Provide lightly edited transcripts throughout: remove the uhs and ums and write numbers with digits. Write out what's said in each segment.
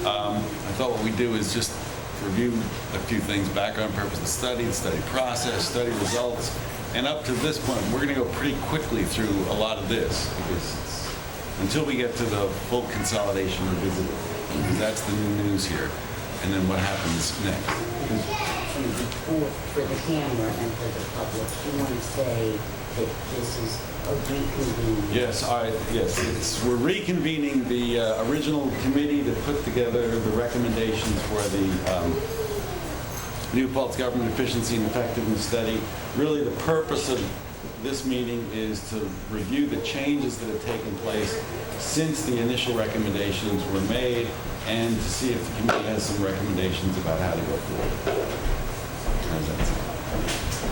I thought what we do is just review a few things, background purpose of the study process, study results, and up to this point, we're going to go pretty quickly through a lot of this because until we get to the full consolidation revisit, because that's the new news here, and then what happens next. For the camera and for the public, you want to say that this is a reconvening? Yes, we're reconvening the original committee that put together the recommendations for the New Paltz Government Efficiency and Effectiveness Study. Really, the purpose of this meeting is to review the changes that have taken place since the initial recommendations were made and to see if the committee has some recommendations about how to go forward. How's that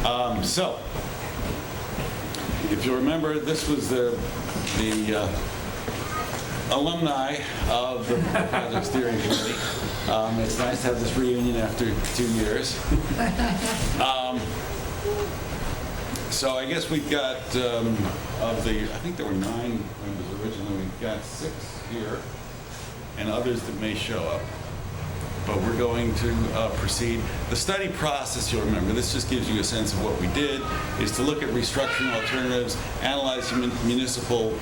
sound? So, if you remember, this was the alumni of the project steering committee. It's nice to have this reunion after 2 years. So I guess we've got, I think there were 9 members originally, we've got 6 here, and others that may show up. But we're going to proceed. The study process, you'll remember, this just gives you a sense of what we did, is to look at restructuring alternatives, analyze municipal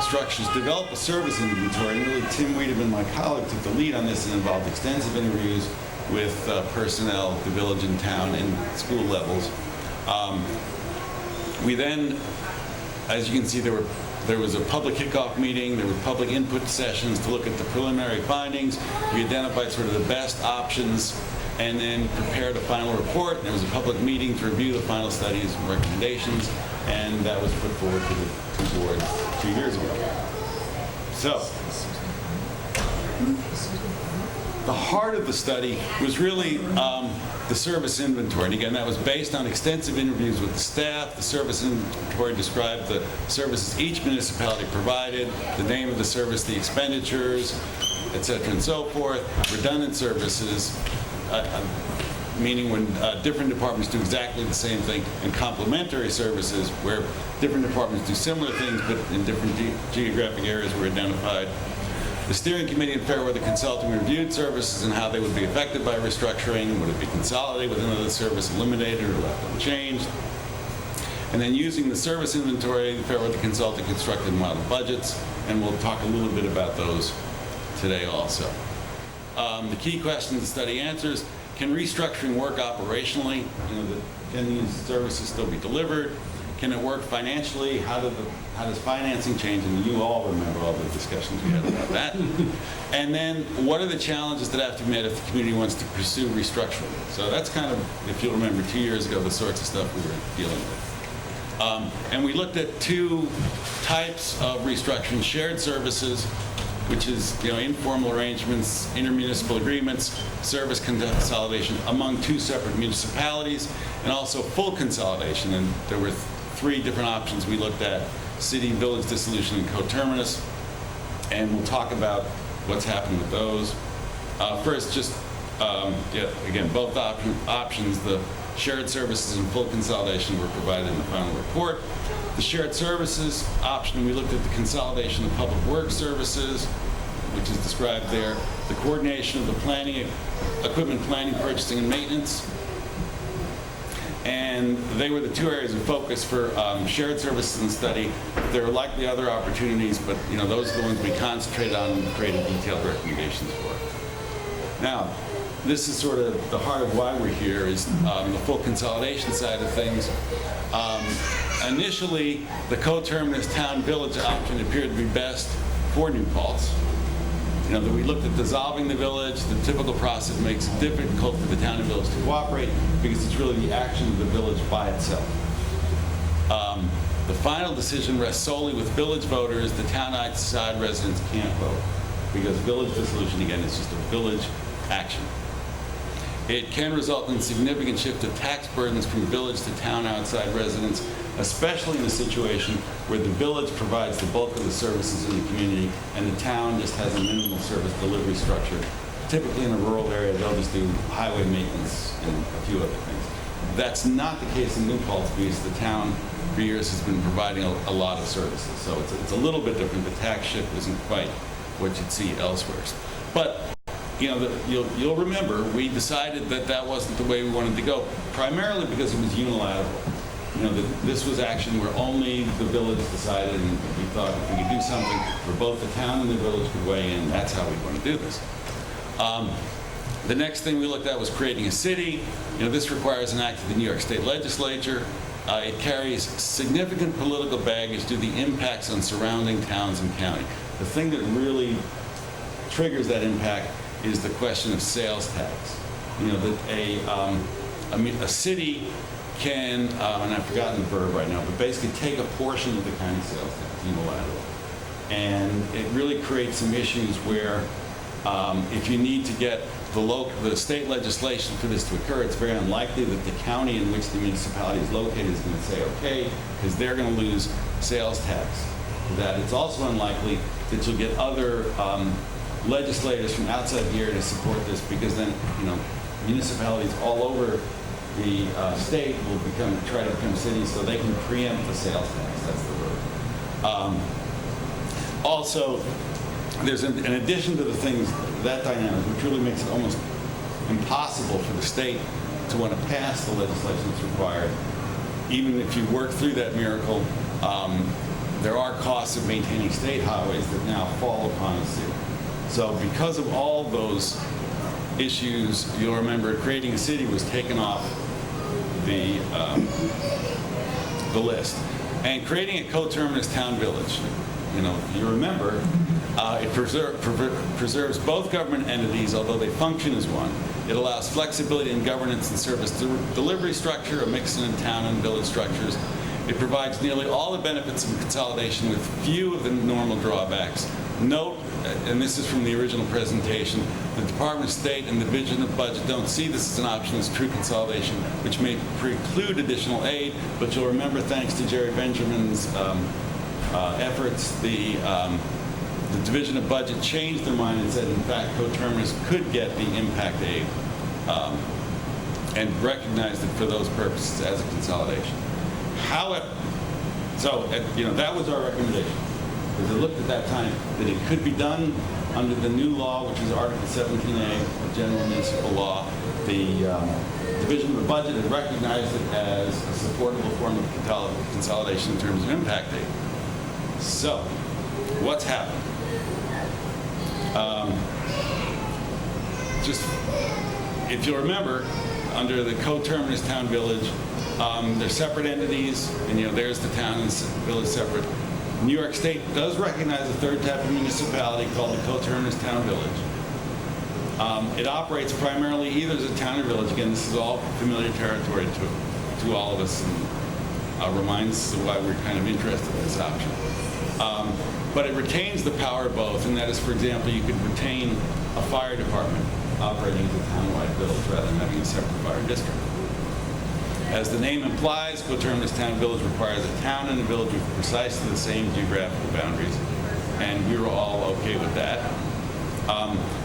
structures, develop a service inventory, and really Tim Wiedemann, my colleague, took the lead on this and involved extensive interviews with personnel, the village and town, and school levels. We then, as you can see, there was a public kickoff meeting, there were public input sessions to look at the preliminary findings. We identified sort of the best options and then prepared a final report. There was a public meeting to review the final studies and recommendations, and that was put forward to the board 2 years ago. So, the heart of the study was really the service inventory. And again, that was based on extensive interviews with the staff. The service inventory described the services each municipality provided, the name of the service, the expenditures, et cetera, and so forth. Redundant services, meaning when different departments do exactly the same thing, and complementary services where different departments do similar things but in different geographic areas were identified. The steering committee and Fairweather Consulting reviewed services and how they would be affected by restructuring. Would it be consolidated with another service, eliminated, or left unchanged? And then using the service inventory, the Fairweather Consulting constructed model budgets, and we'll talk a little bit about those today also. The key questions the study answers: can restructuring work operationally? Can these services still be delivered? Can it work financially? How does financing change? And you all remember all the discussions we had about that. And then what are the challenges that have to be met if the community wants to pursue restructuring? So that's kind of, if you'll remember, 2 years ago, the sorts of stuff we were dealing with. And we looked at 2 types of restructuring: shared services, which is informal arrangements, intermunicipal agreements, service consolidation among 2 separate municipalities, and also full consolidation. And there were 3 different options we looked at: city, village dissolution, and coterminous. And we'll talk about what's happened with those. First, just, again, both options, the shared services and full consolidation were provided in the final report. The shared services option, we looked at the consolidation of public works services, which is described there, the coordination of the planning, equipment planning, purchasing, and maintenance. And they were the 2 areas of focus for shared services in the study. There are likely other opportunities, but those are the ones we concentrated on and created detailed recommendations for. Now, this is sort of the heart of why we're here, is the full consolidation side of things. Initially, the coterminous town-village option appeared to be best for New Paltz. That we looked at dissolving the village. The typical process makes it difficult for the town and village to cooperate because it's really the action of the village by itself. The final decision rests solely with village voters. The town outside residents can't vote because village dissolution, again, is just a village action. It can result in significant shift of tax burdens from village to town outside residents, especially in a situation where the village provides the bulk of the services in the community and the town just has a minimal service delivery structure. Typically in a rural area, they'll just do highway maintenance and a few other things. That's not the case in New Paltz because the town for years has been providing a lot of services. So it's a little bit different. The tax shift isn't quite what you'd see elsewhere. But you'll remember we decided that that wasn't the way we wanted to go, primarily because it was unilateral. That this was action where only the village decided, and we thought if we could do something where both the town and the village could weigh in, that's how we want to do this. The next thing we looked at was creating a city. This requires an act of the New York State Legislature. It carries significant political baggage due to the impacts on surrounding towns and county. The thing that really triggers that impact is the question of sales tax. That a city can, and I've forgotten the verb right now, but basically take a portion of the county sales tax unilaterally. And it really creates some issues where if you need to get the state legislation for this to occur, it's very unlikely that the county in which the municipality is located is going to say okay, because they're going to lose sales tax. That it's also unlikely that you'll get other legislators from outside the area to support this, because then municipalities all over the state will try to become cities, so they can preempt the sales tax. That's the word. Also, there's in addition to the things, that dynamic, which really makes it almost impossible for the state to want to pass the legislation that's required. Even if you work through that miracle, there are costs of maintaining state highways that now fall upon the city. So because of all those issues, you'll remember creating a city was taken off the list. And creating a coterminous town village, you remember, it preserves both government entities, although they function as one. It allows flexibility in governance and service delivery structure, a mix in town and village structures. It provides nearly all the benefits of consolidation with few of the normal drawbacks. Note, and this is from the original presentation, the Department of State and the Division of Budget don't see this as an option as true consolidation, which may preclude additional aid, but you'll remember, thanks to Jerry Benjamin's efforts, the Division of Budget changed their mind and said, in fact, coterminous could get the impact aid and recognized it for those purposes as a consolidation. However, that was our recommendation. Because it looked at that time that it could be done under the new law, which is Article 17A of General Municipal Law. The Division of the Budget had recognized it as a supportable form of consolidation in terms of impact aid. So, what's happened? If you'll remember, under the coterminous town village, they're separate entities, and there's the town and village separate. New York State does recognize a third type of municipality called the coterminous town village. It operates primarily either as a town or village. Again, this is all familiar territory to all of us, and reminds us of why we're kind of interested in this option. But it retains the power of both, and that is, for example, you could retain a fire department operating as a town-wide village rather than having a separate fire district. As the name implies, coterminous town village requires a town and a village with precisely the same geographical boundaries, and we were all okay with that.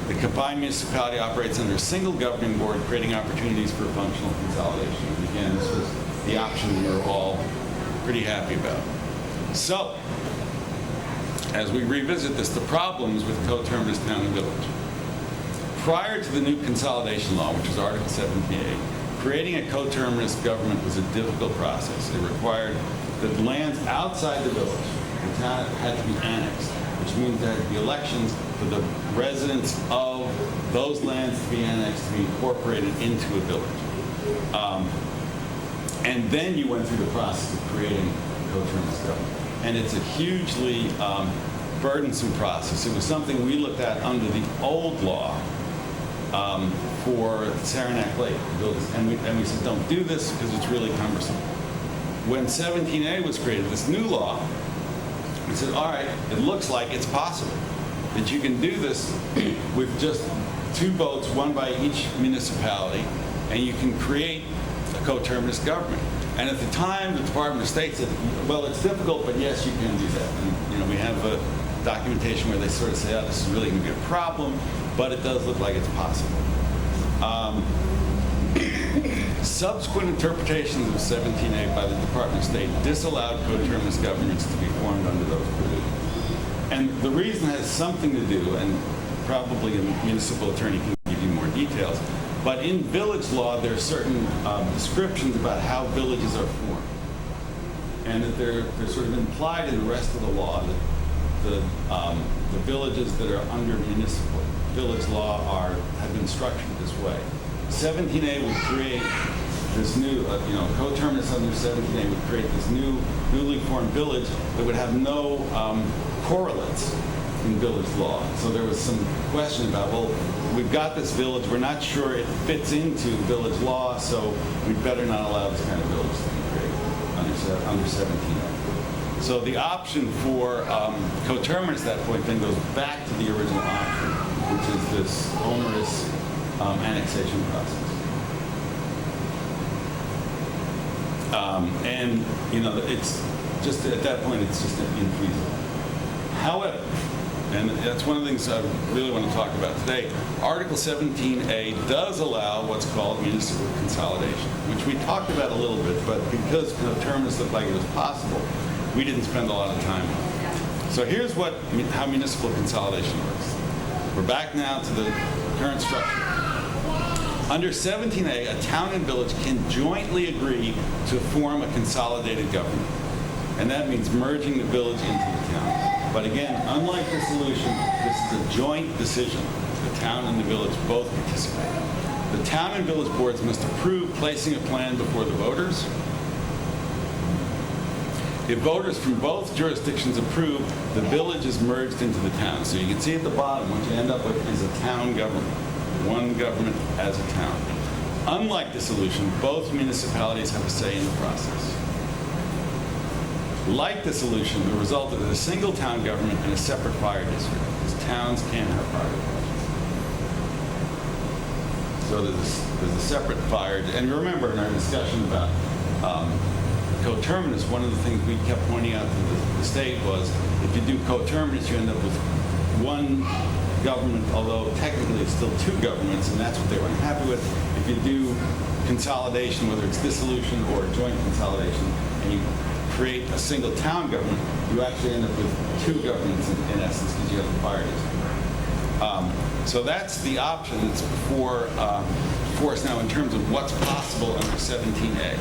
The combined municipality operates under a single governing board, creating opportunities for functional consolidation. And again, this was the option we were all pretty happy about. So, as we revisit this, the problems with coterminous town and village. Prior to the new consolidation law, which is Article 17A, creating a coterminous government was a difficult process. It required that lands outside the village, the town had to be annexed, which means there had to be elections for the residents of those lands to be annexed, to be incorporated into a village. And then you went through the process of creating a coterminous government. And it's a hugely burdensome process. It was something we looked at under the old law for Saranac Lake. And we said, don't do this because it's really cumbersome. When 17A was created, this new law, we said, all right, it looks like it's possible that you can do this with just two votes, one by each municipality, and you can create a coterminous government. And at the time, the Department of State said, well, it's difficult, but yes, you can do that. And we have a documentation where they sort of say, oh, this is really going to be a problem, but it does look like it's possible. Subsequent interpretations of 17A by the Department of State disallowed coterminous governments to be formed under those provisions. And the reason has something to do, and probably a municipal attorney can give you more details. But in village law, there are certain descriptions about how villages are formed. And that they're sort of implied in the rest of the law that the villages that are under municipal village law have been structured this way. 17A would create this new, coterminous under 17A would create this newly formed village that would have no correlates in village law. So there was some question about, well, we've got this village, we're not sure it fits into village law, so we'd better not allow this kind of village to be created under 17A. So the option for coterminous at that point then goes back to the original option, which is this onerous annexation process. And it's just at that point it's just infeasible. However, and that's one of the things I really want to talk about today, Article 17A does allow what's called municipal consolidation, which we talked about a little bit, but because coterminous looked like it was possible, we didn't spend a lot of time on it. So here's how municipal consolidation works. We're back now to the current structure. Under 17A, a town and village can jointly agree to form a consolidated government. And that means merging the village into the town. But again, unlike the solution, this is a joint decision. The town and the village both participate. The town and village boards must approve placing a plan before the voters. If voters from both jurisdictions approve, the village is merged into the town. So you can see at the bottom, what you end up with is a town government. One government as a town. Unlike the solution, both municipalities have a say in the process. Like the solution, the result is a single town government and a separate fire district, because towns can't have fire departments. So there's a separate fire, and remember in our discussion about coterminous, one of the things we kept pointing out to the state was, if you do coterminous, you end up with one government, although technically it's still two governments, and that's what they were unhappy with. If you do consolidation, whether it's dissolution or joint consolidation, and you create a single town government, you actually end up with two governments in essence, because you have the fire district. So that's the option that's before us now in terms of what's possible under 17A.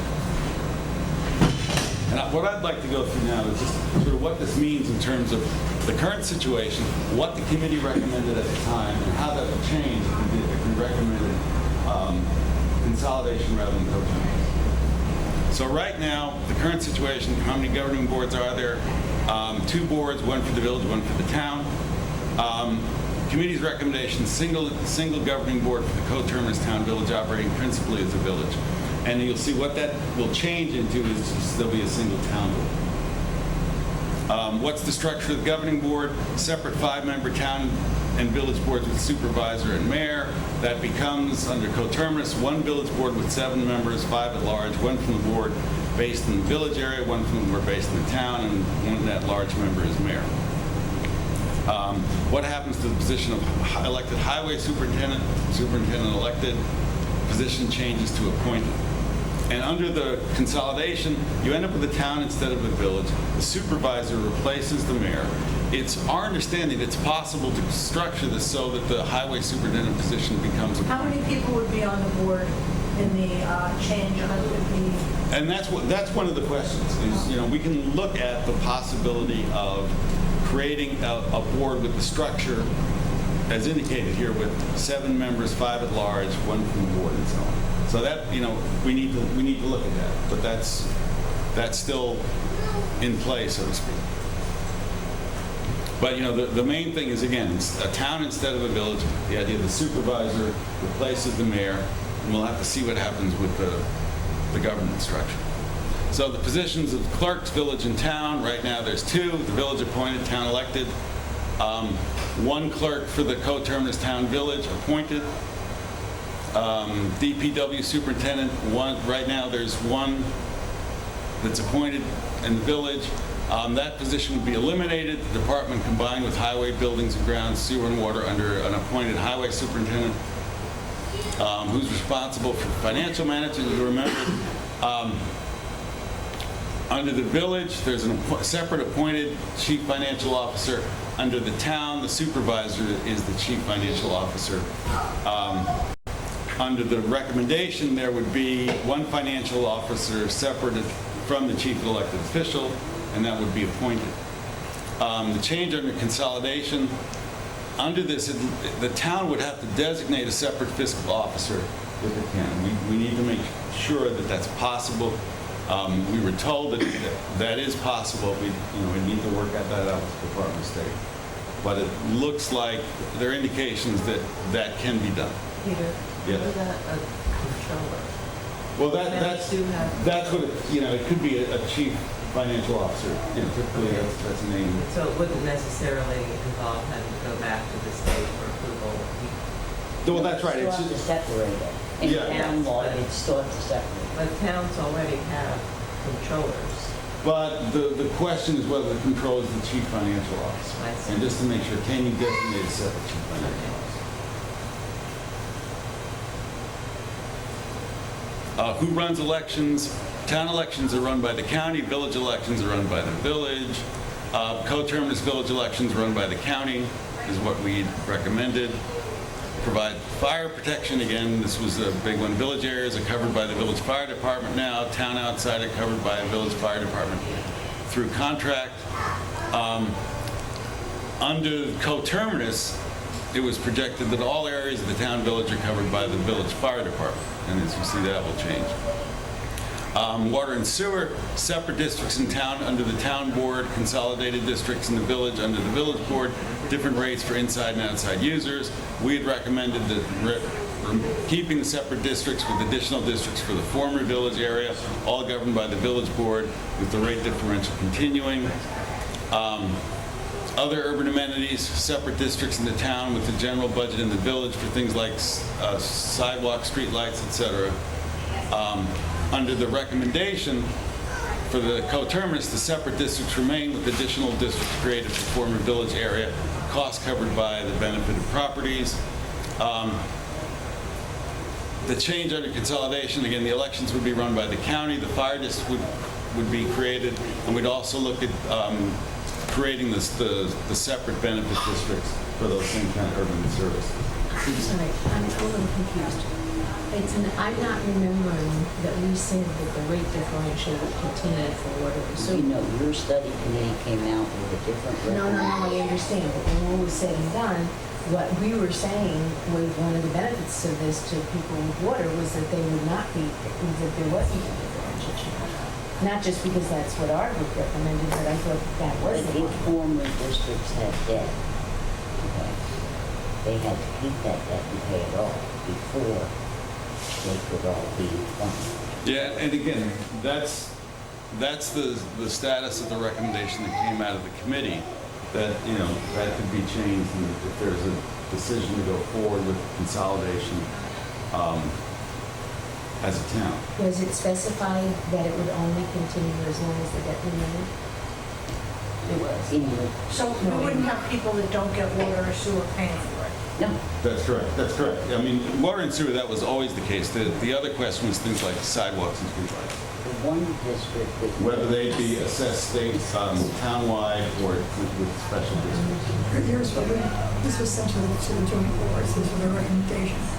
And what I'd like to go through now is just sort of what this means in terms of the current situation, what the committee recommended at the time, and how that would change if we recommended consolidation rather than coterminous. So right now, the current situation, how many governing boards are there? 2 boards, one for the village, one for the town. Committee's recommendation, single governing board for the coterminous town village operating principally as a village. And you'll see what that will change into is just, there'll be a single town board. What's the structure of the governing board? Separate 5-member town and village boards with supervisor and mayor. That becomes, under coterminous, 1 village board with 7 members, 5 at large, 1 from the board based in the village area, 1 from the board based in the town, and 1 at-large member is mayor. What happens to the position of elected highway superintendent elected? Position changes to appointed. And under the consolidation, you end up with a town instead of a village. The supervisor replaces the mayor. It's our understanding it's possible to structure this so that the highway superintendent position becomes. How many people would be on the board in the change? And that's one of the questions. Is we can look at the possibility of creating a board with the structure as indicated here, with 7 members, 5 at large, 1 from the board, and so on. So that we need to look at that, but that's still in play, so to speak. But the main thing is, again, it's a town instead of a village. The idea the supervisor replaces the mayor, and we'll have to see what happens with the government structure. So the positions of clerks, village and town, right now there's 2, the village appointed, town elected. 1 clerk for the coterminous town village appointed. DPW superintendent, 1, right now there's 1 that's appointed in the village. That position would be eliminated. The department combined with highway, buildings and grounds, sewer and water under an appointed highway superintendent who's responsible for financial management. You remember, under the village, there's a separate appointed chief financial officer Under the town, the supervisor is the chief financial officer. Under the recommendation, there would be one financial officer separated from the chief elected official, and that would be appointed. The change under consolidation, under this, the town would have to designate a separate fiscal officer if it can. We need to make sure that that's possible. We were told that that is possible. We need to work that out with the Department of State. But it looks like there are indications that that can be done. Peter, Yeah. what about a controller? Well, Towns do have- that's what, it could be a chief financial officer. Typically that's a name. So it wouldn't necessarily involve having to go back to the state for approval. Well, that's right. You It's still have to separate it. In Yeah. town law, you'd still have to separate it. But towns already have controllers. But the question is whether the controller is the chief financial officer. I see. And just to make sure, can you designate a separate chief financial officer? Who runs elections? Town elections are run by the county. Village elections are run by the village. Coterminous village elections run by the county is what we recommended. Provide fire protection. Again, this was a big one. Village areas are covered by the village fire department now. Town outside are covered by a village fire department through contract. Under coterminous, it was projected that all areas of the town village are covered by the village fire department. And as you see, that will change. Water and sewer, separate districts in town under the town board, consolidated districts in the village under the village board, different rates for inside and outside users. We had recommended that keeping the separate districts with additional districts for the former village area, all governed by the village board with the rate differential continuing. Other urban amenities, separate districts in the town with the general budget in the village for things like sidewalks, street lights, et cetera. Under the recommendation for the coterminous, the separate districts remain with additional districts created for former village area, costs covered by the benefited properties. The change under consolidation, again, the elections would be run by the county, the fire district would be created, and we'd also look at creating the separate benefit districts for those same kind of urban services. Sorry, I'm a little confused. I'm not remembering that we said that the rate differential would continue for water and So, sewer. your study committee came out with a different No, I understand, but when all was said and done, what we were saying was one of the benefits of this to people with water was that they would not be, that there wasn't a differential change. Not just because that's what our group recommended, but I thought that was But the if one. former districts had debt, okay, they had to keep that debt and pay it off before they could all be funded. Yeah, and again, that's the status of the recommendation that came out of the committee, that, that could be changed, and if there's a decision to go forward with consolidation as a town. Was it specified that it would only continue as long as the debt remained? It was. In your, So we wouldn't have people that don't get water or sewer paying for it. no, That's correct, that's correct. I mean, water and sewer, that was always the case. The other question was things like sidewalks and streetlights. the one district that. Whether they be assessed state, townwide, or with special districts. Here's what this was sent to the joint boards, these were the recommendations.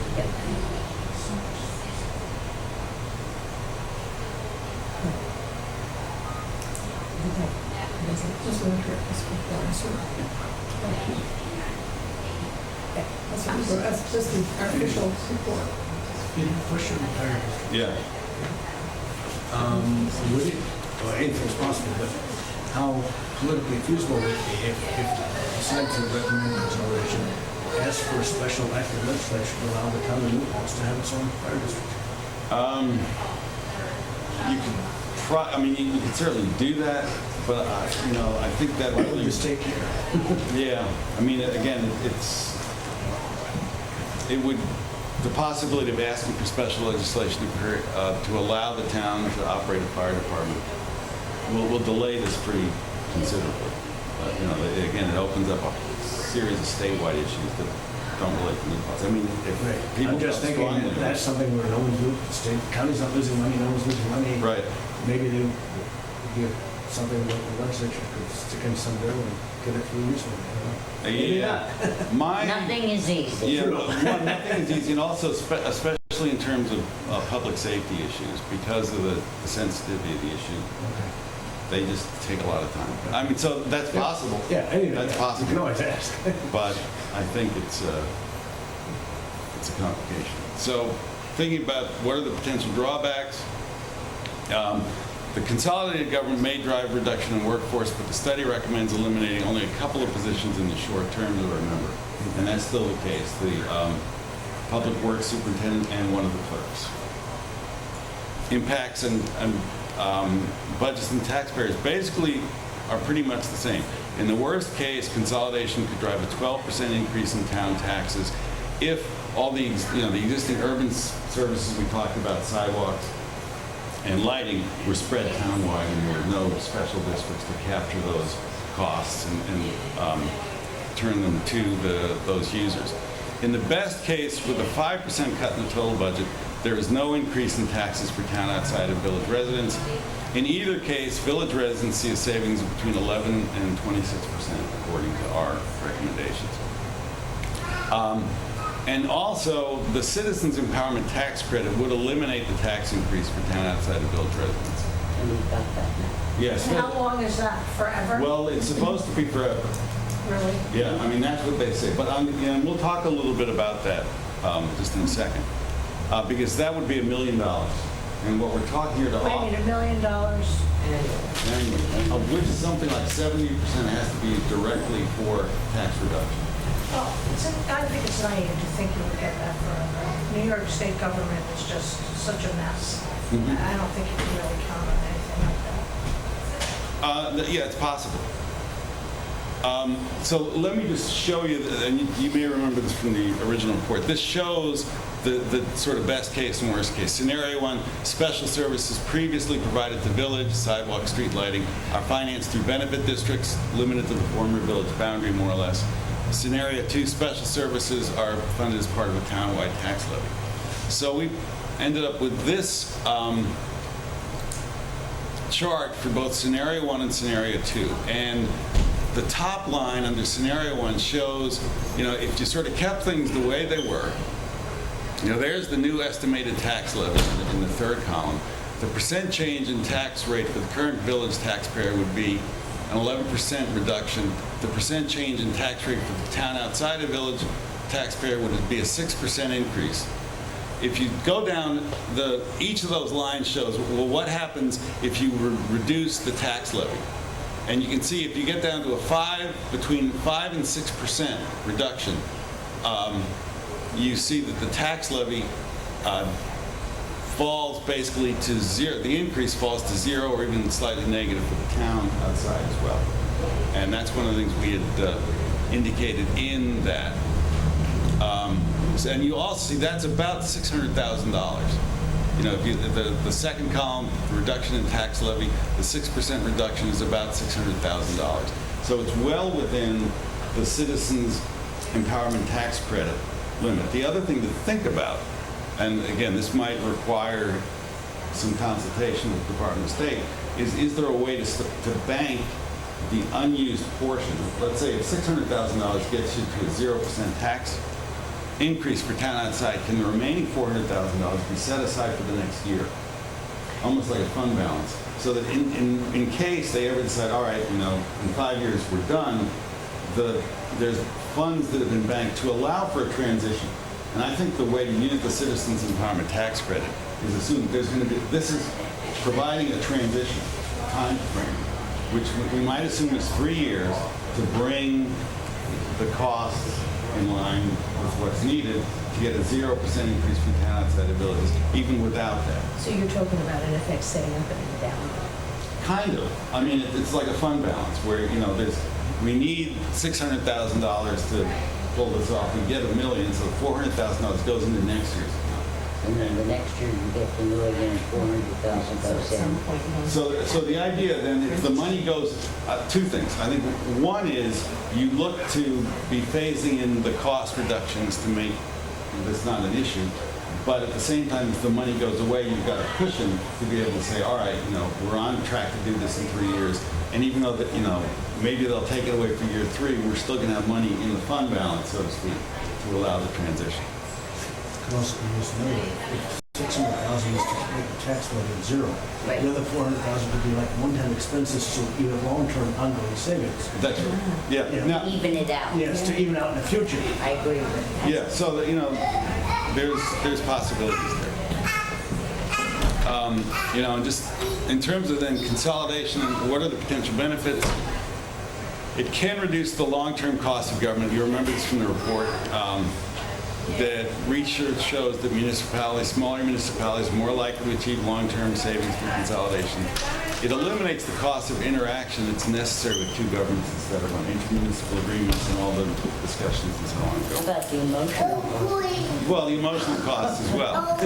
Just one trip, this was water and sewer. That's just the official report. Question, Yeah. would it, or anything's possible, but how politically feasible would it be if you decide to recommend consolidation, ask for a special act of legislation to allow the town of New Paltz to have its own fire district? You could try, you could certainly do that, but, I think that What would really, the stake here? yeah, again, the possibility of asking for special legislation to allow the town to operate a fire department will delay this pretty considerably. But, again, it opens up a series of statewide issues that don't relate to New Paltz. If people I'm just felt thinking strongly that that's something where no one's losing, the state, county's not losing money, no one's losing money. Right. Maybe they give something that the legislature could stick in some bill and get it through recently. Yeah. My, Nothing is easy. yeah, well, one, nothing is easy, and also especially in terms of public safety issues, because of the sensitivity of the issue, they just take a lot of time. I mean, so that's possible. Yeah, anything. That's You possible. can always ask. But I think it's a complication. So thinking about what are the potential drawbacks, the consolidated government may drive reduction in workforce, but the study recommends eliminating only a couple of positions in the short term to remember. And that's still the case, the public works superintendent and one of the clerks. Impacts and budgets and taxpayers basically are pretty much the same. In the worst case, consolidation could drive a 12% increase in town taxes if all the existing urban services we talked about, sidewalks and lighting, were spread townwide and there were no special districts to capture those costs and turn them to those users. In the best case, with a 5% cut in the total budget, there is no increase in taxes for town outside of village residents. In either case, village residents see a savings of between 11 and 26%, according to our recommendations. And also, the Citizens Empowerment Tax Credit would eliminate the tax increase for town outside of village residents. And we've got that now. Yes. And how long is that, forever? Well, it's supposed to be forever. Really? Yeah, I mean, that's what they say. But and we'll talk a little bit about that just in a second. Because that would be $1 million. And what we're talking here to Wait a minute, $1 million? annually, of which something like 70% has to be directly for tax reduction. Well, I think it's naive to think you would get that forever. New York State government is just such a mess. I don't think you can really count on anything like that. Yeah, it's possible. So let me just show you, and you may remember this from the original report. This shows the sort of best case and worst case. Scenario 1, special services previously provided to village, sidewalk, street lighting, are financed through benefit districts, limited to the former village boundary, more or less. Scenario 2, special services are funded as part of a townwide tax levy. So we ended up with this chart for both scenario 1 and scenario 2. And the top line under scenario 1 shows, if you sort of kept things the way they were, there's the new estimated tax levy in the third column. The percent change in tax rate for the current village taxpayer would be an 11% reduction. The percent change in tax rate for the town outside of village taxpayer would be a 6% increase. If you go down, each of those lines shows, well, what happens if you reduce the tax levy? And you can see if you get down to between 5 and 6% reduction, you see that the tax levy falls basically to zero. The increase falls to zero or even slightly negative for the town outside as well. And that's one of the things we had indicated in that. And you also see that's about $600,000. If the second column, the reduction in tax levy, the 6% reduction is about $600,000. So it's well within the Citizens Empowerment Tax Credit limit. The other thing to think about, and again, this might require some consultation with the Department of State, is there a way to bank the unused portion? Let's say if $600,000 gets you to a 0% tax increase for town outside, can the remaining $400,000 be set aside for the next year? Almost like a fund balance. So that in case they ever decide, all right, in 5 years we're done, there's funds that have been banked to allow for a transition. And I think the way to use the Citizens Empowerment Tax Credit is assume there's going to be, this is providing a transition time frame, which we might assume is 3 years to bring the costs in line with what's needed to get a 0% increase for town outside of villages, even without that. So you're talking about, in effect, setting up an endowment? Kind of. I mean, it's like a fund balance where, we need $600,000 to pull this off. We get $1 million, so $400,000 goes into next year's account. And then the next year you get the $1 million, $400,000 So at goes in. some point, So the idea then, if the money goes, two things. I think one is you look to be phasing in the cost reductions to make this not an issue. But at the same time, if the money goes away, you've got a cushion to be able to say, all right, we're on track to do this in 3 years. And even though that, maybe they'll take it away for year 3, we're still going to have money in the fund balance, so to speak, to allow the transition. Could also be used another way. If 600,000 is to make the tax levy at zero. Right. The other 400,000 could be like one-time expenses, so you have long-term ongoing savings. That's right. Yeah. Yeah. Now, Even it out. Yes, to even out in the future. I agree with that. yeah, so that, there's possibilities there. And just in terms of then consolidation, what are the potential benefits? It can reduce the long-term cost of government. You remember this from the report. That research shows that smaller municipalities, are more likely to achieve long-term savings through consolidation. It eliminates the cost of interaction that's necessary with two governments instead of on intermunicipal agreements and all the discussions and so on. What about the emotional? Well, the emotional costs as well.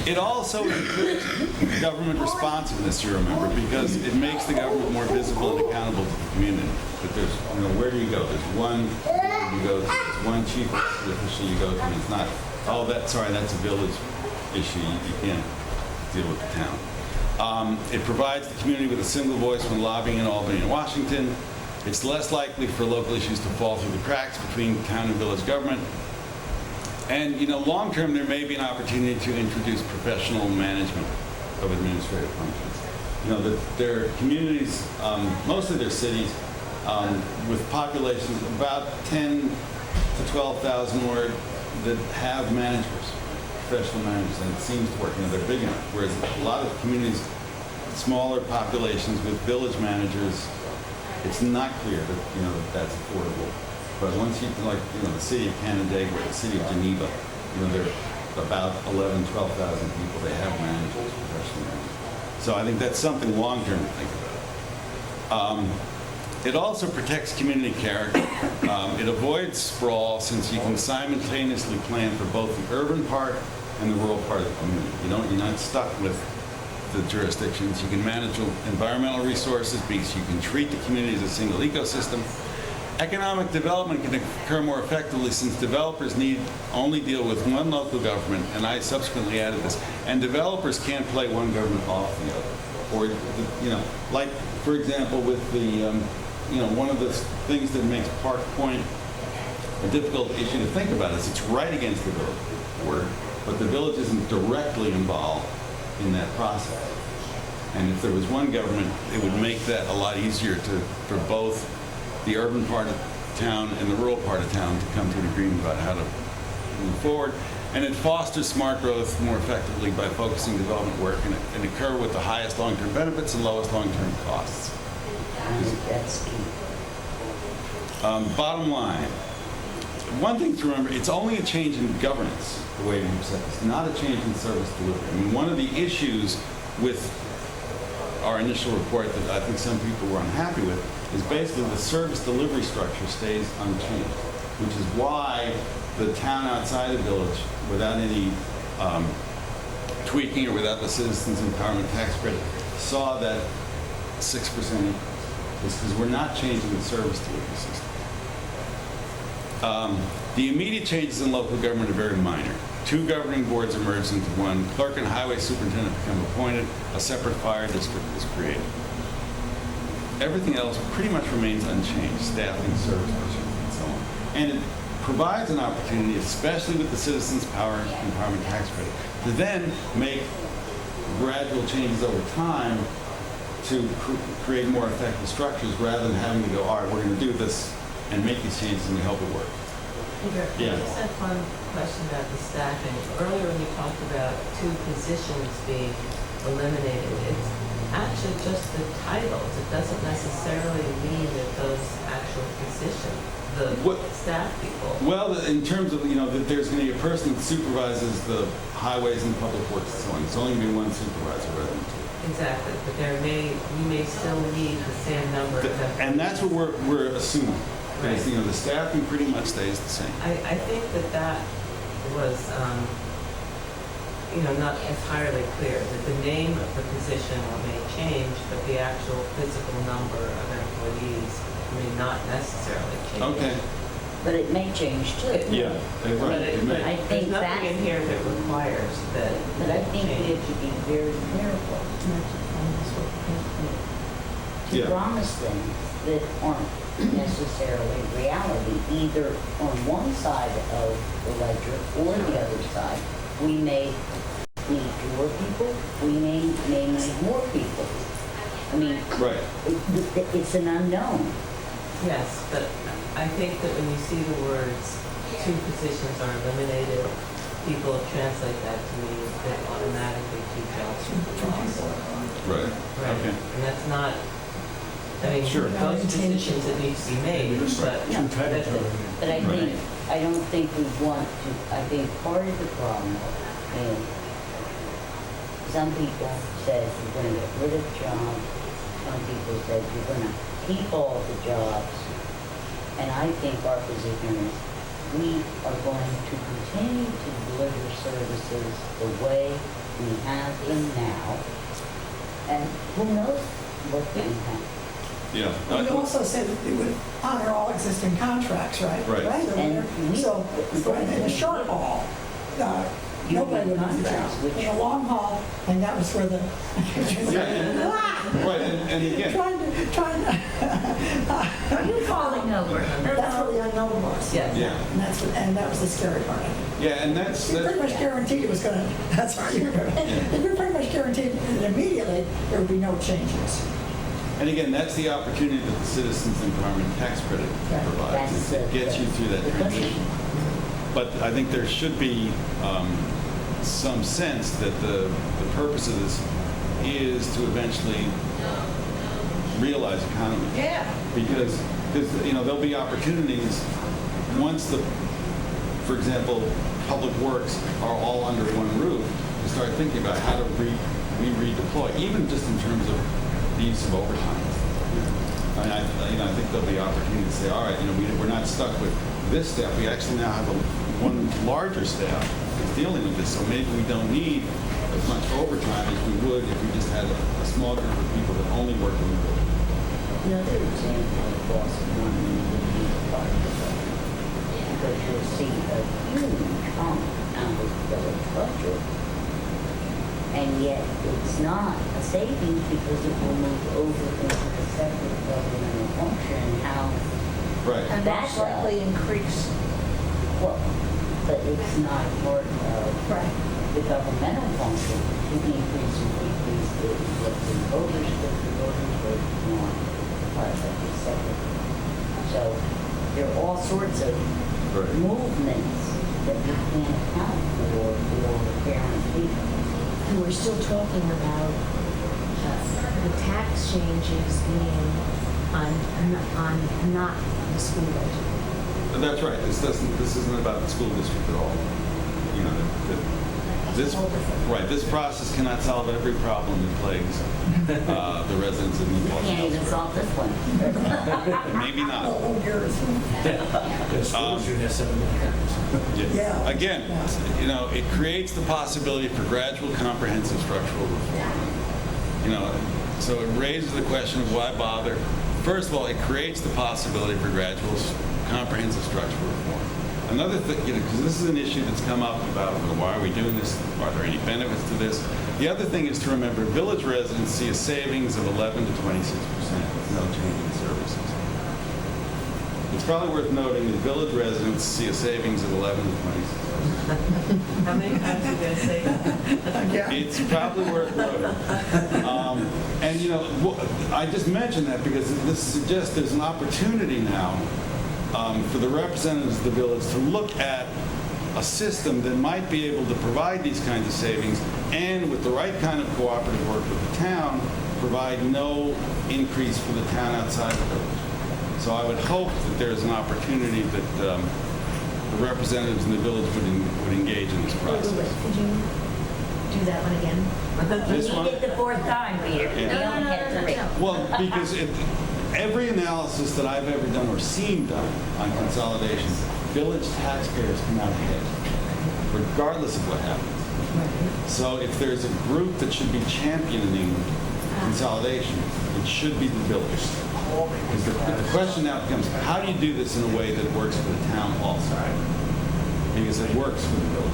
It also improves government responsiveness, you remember, because it makes the government more visible and accountable to the community. But there's, where do you go? There's one board you go to, there's one chief official you go to, and it's not, that's a village issue. You can't deal with the town. It provides the community with a single voice when lobbying in Albany and Washington. It's less likely for local issues to fall through the cracks between town and village government. And, long term, there may be an opportunity to introduce professional management of administrative functions. Their communities, mostly their cities, with populations of about 10 to 12,000 more that have managers, professional managers, and it seems to work. They're big enough. Whereas a lot of communities, smaller populations with village managers, it's not clear that that's affordable. But once you, the city of Canandaigua, the city of Geneva, they're about 11, 12,000 people. They have managers, professional managers. So I think that's something long-term to think about. It also protects community character. It avoids sprawl since you can simultaneously plan for both the urban part and the rural part of the community. You're not stuck with the jurisdictions. You can manage environmental resources because you can treat the community as a single ecosystem. Economic development can occur more effectively since developers need only deal with one local government, and I subsequently added this, and developers can't play one government off the other. Or, like, for example, with the, one of the things that makes Park Point a difficult issue to think about is it's right against the village border, but the village isn't directly involved in that process. And if there was one government, it would make that a lot easier for both the urban part of town and the rural part of town to come to an agreement about how to move forward. And it fosters smart growth more effectively by focusing development work and occur with the highest long-term benefits and lowest long-term costs. I think that's key. Bottom line, one thing to remember, it's only a change in governance, the way you said this, not a change in service delivery. One of the issues with our initial report that I think some people were unhappy with is basically the service delivery structure stays unchanged, which is why the town outside the village, without any tweaking or without the Citizens Empowerment Tax Credit, saw that 6% increase. It's because we're not changing the service delivery system. The immediate changes in local government are very minor. 2 governing boards emerged into one. Clerk and highway superintendent become appointed. A separate fire district is created. Everything else pretty much remains unchanged, staffing, service missions, and so on. And it provides an opportunity, especially with the Citizens Empowerment Tax Credit, to then make gradual changes over time to create more effective structures rather than having to go, all right, we're going to do this and make these changes and we hope it works. Peter, Yeah. I just had one question about the staffing. Earlier when you talked about 2 positions being eliminated, it's actually just the titles. It doesn't necessarily mean that those actual positions, the staff people. Well, in terms of, that there's going to be a person that supervises the highways and public works and so on. It's only going to be one supervisor rather than 2. Exactly, but we may still need the same number of employees. And that's what we're assuming. Right. Because, the staffing pretty much stays the same. I think that was, not entirely clear, that the name of the position may change, but the actual physical number of employees may not necessarily change. Okay. But it may change too. Yeah, But right, it but may. I there's think nothing that's- in here that requires that. But I think we change. have to be very careful to Yeah. promise things that aren't necessarily reality, either on one side of the ledger or the other side. We may need fewer people, we may need more people. I mean, Right. it's an unknown. Yes, but I think that when you see the words, two positions are eliminated, people translate that to mean that automatically two jobs will be lost. Right, Right. okay. And that's not, I mean, Sure. those decisions that need to be made, but No, Two titles but- are But I don't think we want to, I think part of the problem is some people said you're going to get rid of jobs, some people said you're going to keep all the jobs. And I think our position is we are going to continue to deliver services the way we have them now. And who knows what can happen. Yeah. And we also said that we would honor all existing contracts, right? Right. So in the short haul, nobody would lose a job. In the long haul, and that was where the. Right, and again, Trying to. Are you falling over? That's what the unknown was. Yes. yeah, And that was the scary part. yeah, and that's, You pretty much guaranteed it was gonna, that's right, you pretty much guaranteed that immediately there would be no changes. and again, that's the opportunity that the Citizens Empowerment Tax Credit provides. That's It gets you through that the transition. But I think there should be some sense that the purpose of this is to eventually realize economy. Yeah. Because, you know, there'll be opportunities once the, for example, public works are all under one roof, to start thinking about how to we redeploy, even just in terms of the use of overtime. I mean, I think there'll be opportunity to say, all right, you know, we're not stuck with this staff. We actually now have one larger staff that's dealing with this, so maybe we don't need as much overtime as we would if we just had a small group of people that only work in the building. Another example of loss of money would be the fire department. Because you'll see a huge chunk out of the village budget. And yet it's not a savings because it will move over into a separate governmental function. How, Right. And That's most likely increase. well, but it's not part of Right. the governmental function to increase and decrease the voters, but not part of the separate. So there are all sorts of Right. movements that we can't account for or guarantee. And we're still talking about the tax changes being on not the school budget. But that's right. This isn't about the school district at all. You know, this process cannot solve every problem that plagues the residents of New We Paltz. can't even solve this one. Maybe not. Oh, yours. The schools should have 7 million. Yeah. Again, you know, it creates the possibility for gradual, comprehensive structural reform. You know, so it raises the question of why bother. First of all, it creates the possibility for gradual, comprehensive structural reform. Another thing, you know, because this is an issue that's come up about, well, why are we doing this? Are there any benefits to this? The other thing is to remember, village residents see a savings of 11 to 26% with no change in services. It's probably worth noting that village residents see a savings of 11 to 26%. How many times are you going to say that? Yeah. It's probably worth noting. And, you know, I just mentioned that because this suggests there's an opportunity now for the representatives of the village to look at a system that might be able to provide these kinds of savings and with the right kind of cooperative work with the town, provide no increase for the town outside the village. So I would hope that there's an opportunity that the representatives in the village would engage in this process. Could you do that one again? This You one? did it the fourth time, Peter. Yeah. You only had 3. Well, because every analysis that I've ever done or seen done on consolidation, village taxpayers come out ahead, regardless of what happens. So if there's a group that should be championing consolidation, it should be the village. Because the question now becomes, how do you do this in a way that works for the town also? Because it works for the village.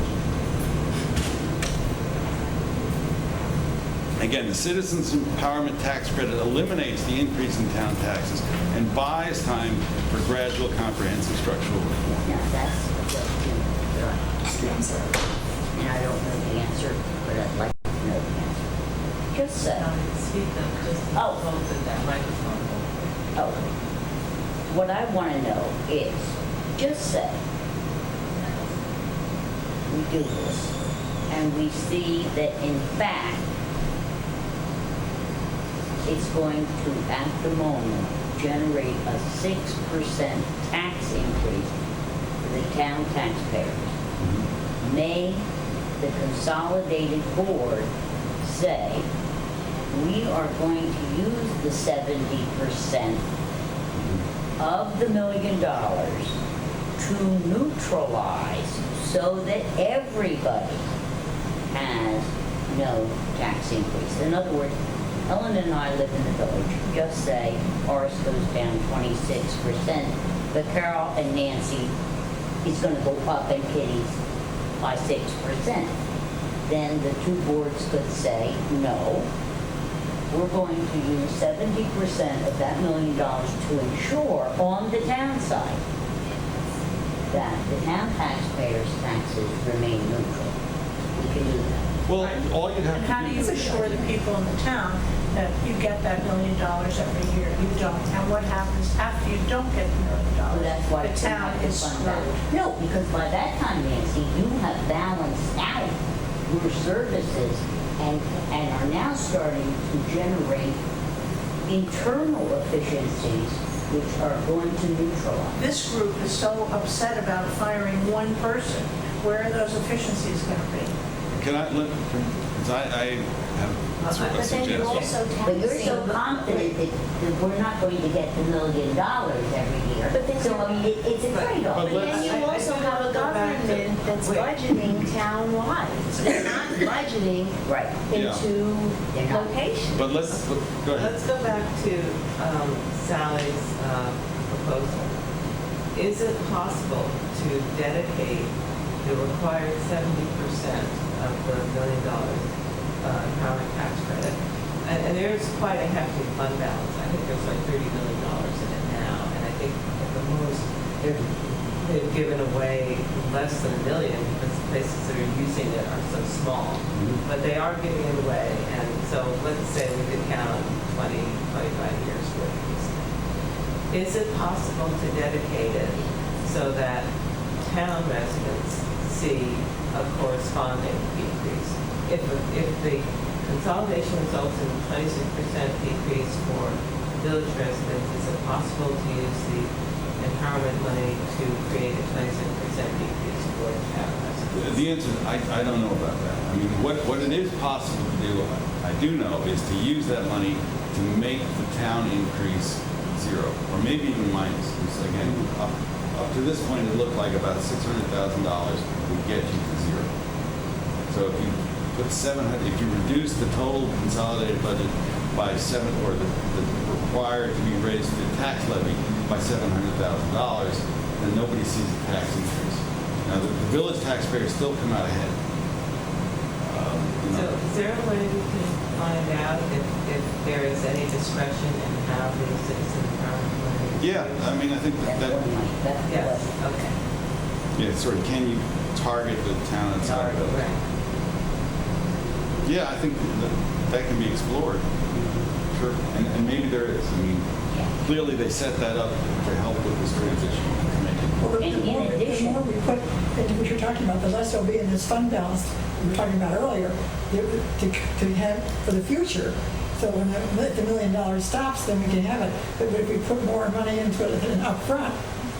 Again, the Citizens Empowerment Tax Credit eliminates the increase in town taxes and buys time for gradual comprehensive structural reform. Now, that's the question that and I don't know the answer, but I'd like to know the answer. Just say, Speak them, just Oh. hold in that microphone. oh, what I want to know is, just say, we do this, and we see that in fact, it's going to, at the moment, generate a 6% tax increase for the town taxpayers. May the consolidated board say, we are going to use the 70% of the $1 million to neutralize so that everybody has no tax increase. In other words, Ellen and I live in the village. Just say ours goes down 26%, but Carol and Nancy is going to go up and Kitty's by 6%. Then the two boards could say, no, we're going to use 70% of that $1 million to ensure on the town side that the town taxpayers' taxes remain neutral. We can do that. Well, all you'd have And to how do you assure the people in the town that you get that $1 million every year? You don't. And what happens after you don't get the $1 million? Well, that's why The it's town is screwed. No, because by that time, Nancy, you have balanced out your services and are now starting to generate internal efficiencies which are going to neutralize. This group is so upset about firing one person. Where are those efficiencies going to be? Can I, because I have sort of a But then you're suggestion. also But you're so taxing. confident that we're not going to get the $1 million every year. But then So, I mean, it's a trade-off. But But then you I also do have a wanna go back to- government that's wait. budgeting town-wide. They're not budgeting Right. into They're not. location. But let's, go ahead. Let's go back to Sally's proposal. Is it possible to dedicate the required 70% of the $1 million empowerment tax credit? And there's quite a hefty fund balance. I think there's like $30 million in it now. And I think at the most, they've given away less than $1 million because the places that are using it are so small. But they are giving it away. And so let's say we could count 20, 25 years worth of this thing. Is it possible to dedicate it so that town residents see a corresponding decrease? If the consolidation results in a 26% decrease for village residents, is it possible to use the empowerment money to create a 26% decrease for town residents? The answer, I don't know about that. I mean, what it is possible to do, I do know, is to use that money to make the town increase zero, or maybe even minus. Because again, up to this point, it looked like about $600,000 would get you to zero. So if you put if you reduce the total consolidated budget by or the required to be raised to the tax levy by $700,000, then nobody sees a tax increase. Now, the village taxpayers still come out ahead. So is there a way we can find out if there is any discretion in how the citizen empowerment money is Yeah, used? I mean, I think That's that one of my, that's the Yes, question. okay. yeah, sort of, can you target the town outside of it? Right. Yeah, I think that can be explored. Sure, and maybe there is. I mean, Yeah. clearly they set that up to help with this transition. Well, the And in more addition- we put into what you're talking about, the less there'll be in this fund balance we were talking about earlier, to have for the future. So when the $1 million stops, then we can have it. But if we put more money into it up front,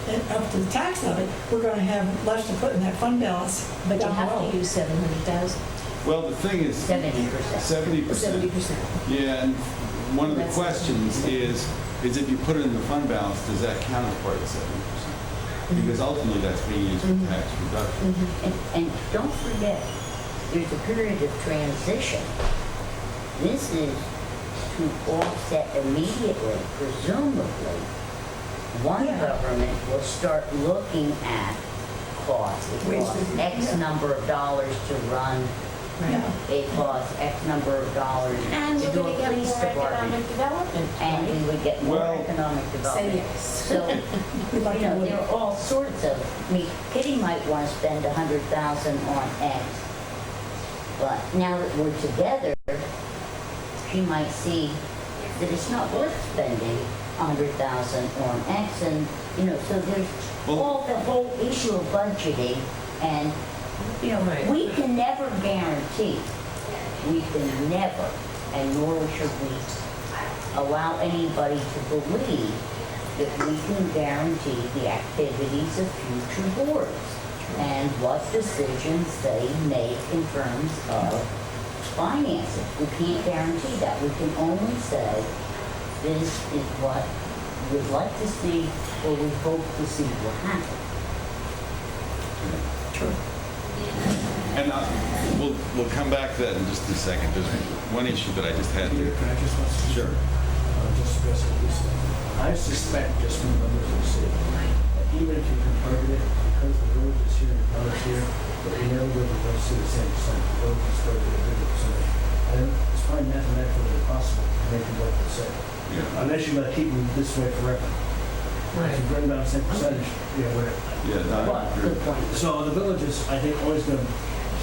and up to the tax levy, we're going to have less to put in that fund balance But you down have below. to use 700,000, Well, the thing is, 70%. 70%. 70%. Yeah, and one of the That's- questions is if you put it in the fund balance, does that count as part of the 70%? Because ultimately, that's being used for tax reduction. And don't forget, there's a period of transition. This is to offset immediately, presumably, one government will start looking at costs. It Ways costs to do- X yeah. number of dollars to run, Yeah. it costs X number of dollars And to we're do a gonna get police more department. economic development, And we right? would get more Well- economic Say development. yes. So, We'd like you to know, look- there are all sorts of, I mean, Kitty might want to spend 100,000 on X, but now that we're together, she might see that it's not worth spending 100,000 on X, and, you know, so there's Well- all the whole issue of budgeting, and, you know, Right. we can never guarantee, we can never, and nor should we allow anybody to believe that we can guarantee the activities of future boards and what decisions they make in terms of finances. We can't guarantee that. We can only say, this is what we'd like to see, or we hope to see will happen. True. And we'll come back to that in just a second. There's one issue that I just had Peter, to. can I just want to? Sure. Just address what you said. I suspect, just from the numbers you see, that even if you can target it, because the village is here and the town is here, but we never will be able to see the same percent. The village is going to be a bigger percentage. I don't, it's probably mathematically impossible to make it work the same. Yeah. Unless you're going to keep them this way forever. If you bring down the same percentage, whatever. Yeah, no, I But, agree. good point. So the village is, I think, always going to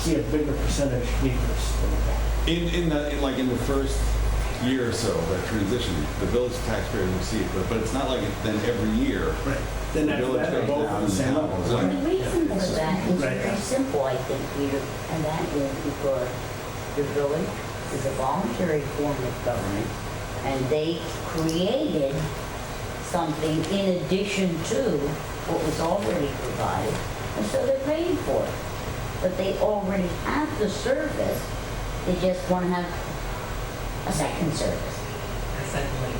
see a bigger percentage decrease. In the first year or so of that transition, the village taxpayer will see it, but it's not like then every year. Right. Then The after village that, they're goes both down on the and same down. level. Right. And the reason for that is Right. very simple, I think, Peter, and that is because the village is a voluntary form of government, and they created something in addition to what was already provided, and so they're paying for it. But they already have the service, they just want to have a second service. Secondly,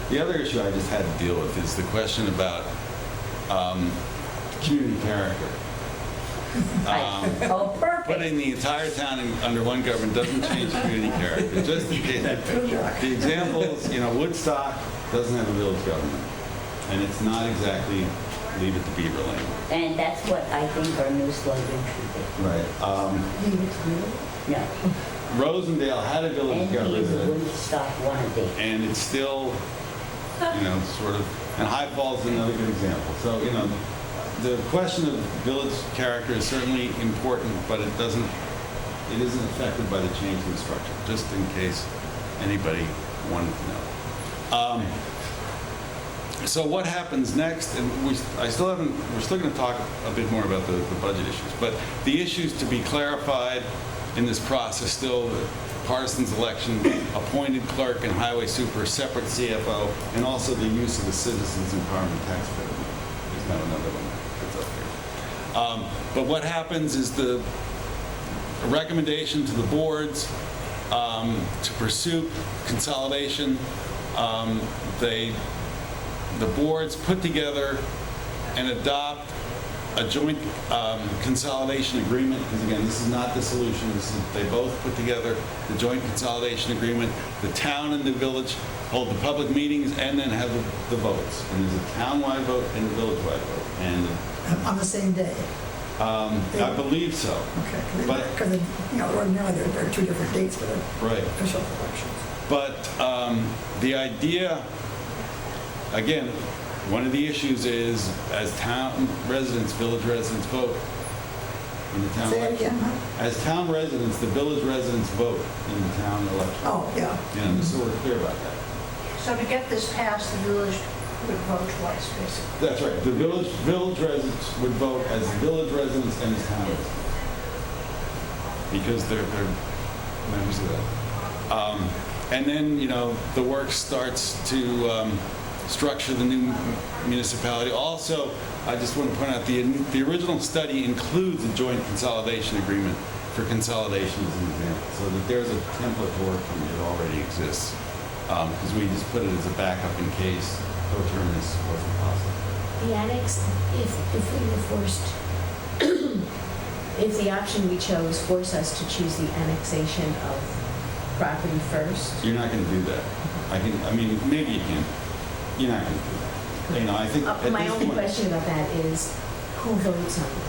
The other issue I just had to deal with is the question about community character. Oh, perfect. Putting the entire town under one government doesn't change community character. Just in case. The examples, Woodstock doesn't have a village government, and it's not exactly Leave It to Beaver Lane. And that's what I think our new slogan should be. Right. No, Rosendale had a village and he is a government, Woodstock wannabe. and it's still, sort of, and High Falls is another good example. So, the question of village character is certainly important, but it isn't affected by the change in the structure, just in case anybody wanted to know. So what happens next, and we're still going to talk a bit more about the budget issues, but the issues to be clarified in this process still, the parson's election, appointed clerk and highway super, separate CFO, and also the use of the citizens empowerment tax credit. There's not another one that's up there. But what happens is the recommendation to the boards to pursue consolidation. The boards put together and adopt a joint consolidation agreement, because again, this is not the solution. They both put together the joint consolidation agreement. The town and the village hold the public meetings and then have the votes. And there's a town-wide vote and a village-wide vote. And On the same day. I believe so. Okay. But- Because, ordinarily there are two different dates for the Right. official elections. But the idea, again, one of the issues is as town residents, village residents vote in the town Say it election. again, huh? As town residents, the village residents vote in the town election. Oh, yeah. So we're clear about that. So to get this passed, the village would vote twice, basically. That's right. The village residents would vote as village residents and as town residents. Because they're members of that. And then, the work starts to structure the new municipality. Also, I just want to point out, the original study includes a joint consolidation agreement for consolidation as an example, so that there's a template to work from. It already exists. Because we just put it as a backup in case coterminous wasn't possible. The annex, if we were forced, if the option we chose forced us to choose the annexation of property first? You're not going to do that. I mean, maybe you can. You're not going to do that. You know, I think at My this only point, question about that is, who votes on it?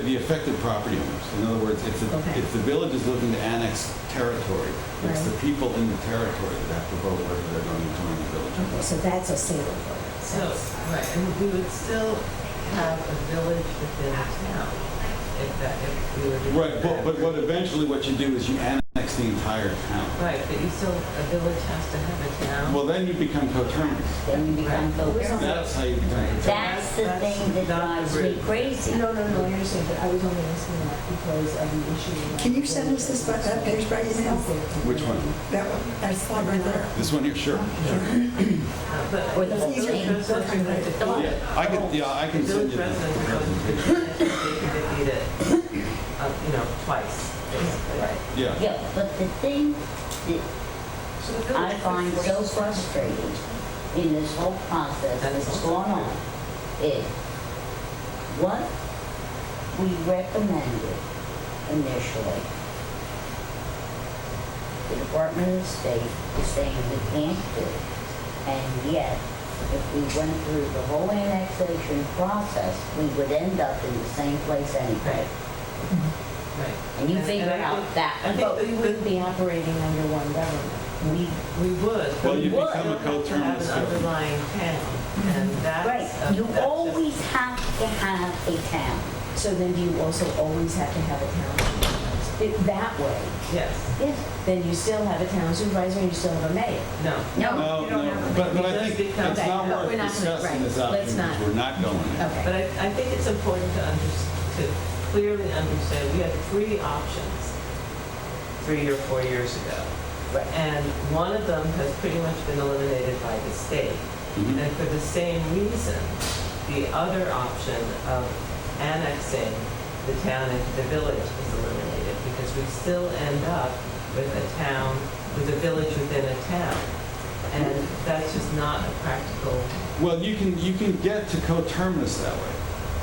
the affected property owners. In other words, Okay. if the village is looking to annex territory, it's the Right. people in the territory that have to vote whether they're going to join the village. Okay, so that's a single vote. So, right, and we would still have a village within a town if we were to do Right, that. but what you do is you annex the entire town. Right, but a village has to have a town. Well, then you become coterminous. Then you become coherent. That's how you become coterminous. That's the thing that drives me crazy. No, I understand, but I was only asking that because of the issue. Can you send us that page by email? Which one? That one, that slide right there. This one here, sure. But Or the whole village thing. residents are going to do it. Yeah, I can send Village you the residents are going to presentation. defeat it, twice, basically. Yeah. Yeah, but the thing that I find so frustrating in this whole process that's going on is what we recommended initially. The Department of State is saying we can't do it. And yet, if we went through the whole annexation process, we would end up in the same place anyway. Right. And you figure I out think- that. I think But that we wouldn't be operating under one government. We would. but Well, you we become a still have to have coterminous an underlying town, and that's. Right, you that's just- always have to have a town. So then do you also always have to have a town? That way, Yes, Yes. then you still have a town supervisor and you still have a mayor. no. No, No, no, but I think it's Okay, not but worth we're not gonna- discussing right, this let's option not. because we're not going there. Okay. But I think it's important to clearly understand, we had three options 3 or 4 years ago. Right. And one of them has pretty much been eliminated by the state. Mhm. And for the same reason, the other option of annexing the town into the village is eliminated because we still end up with a town, with a village within a town. And that's just not a practical, Well, you can get to coterminous that way.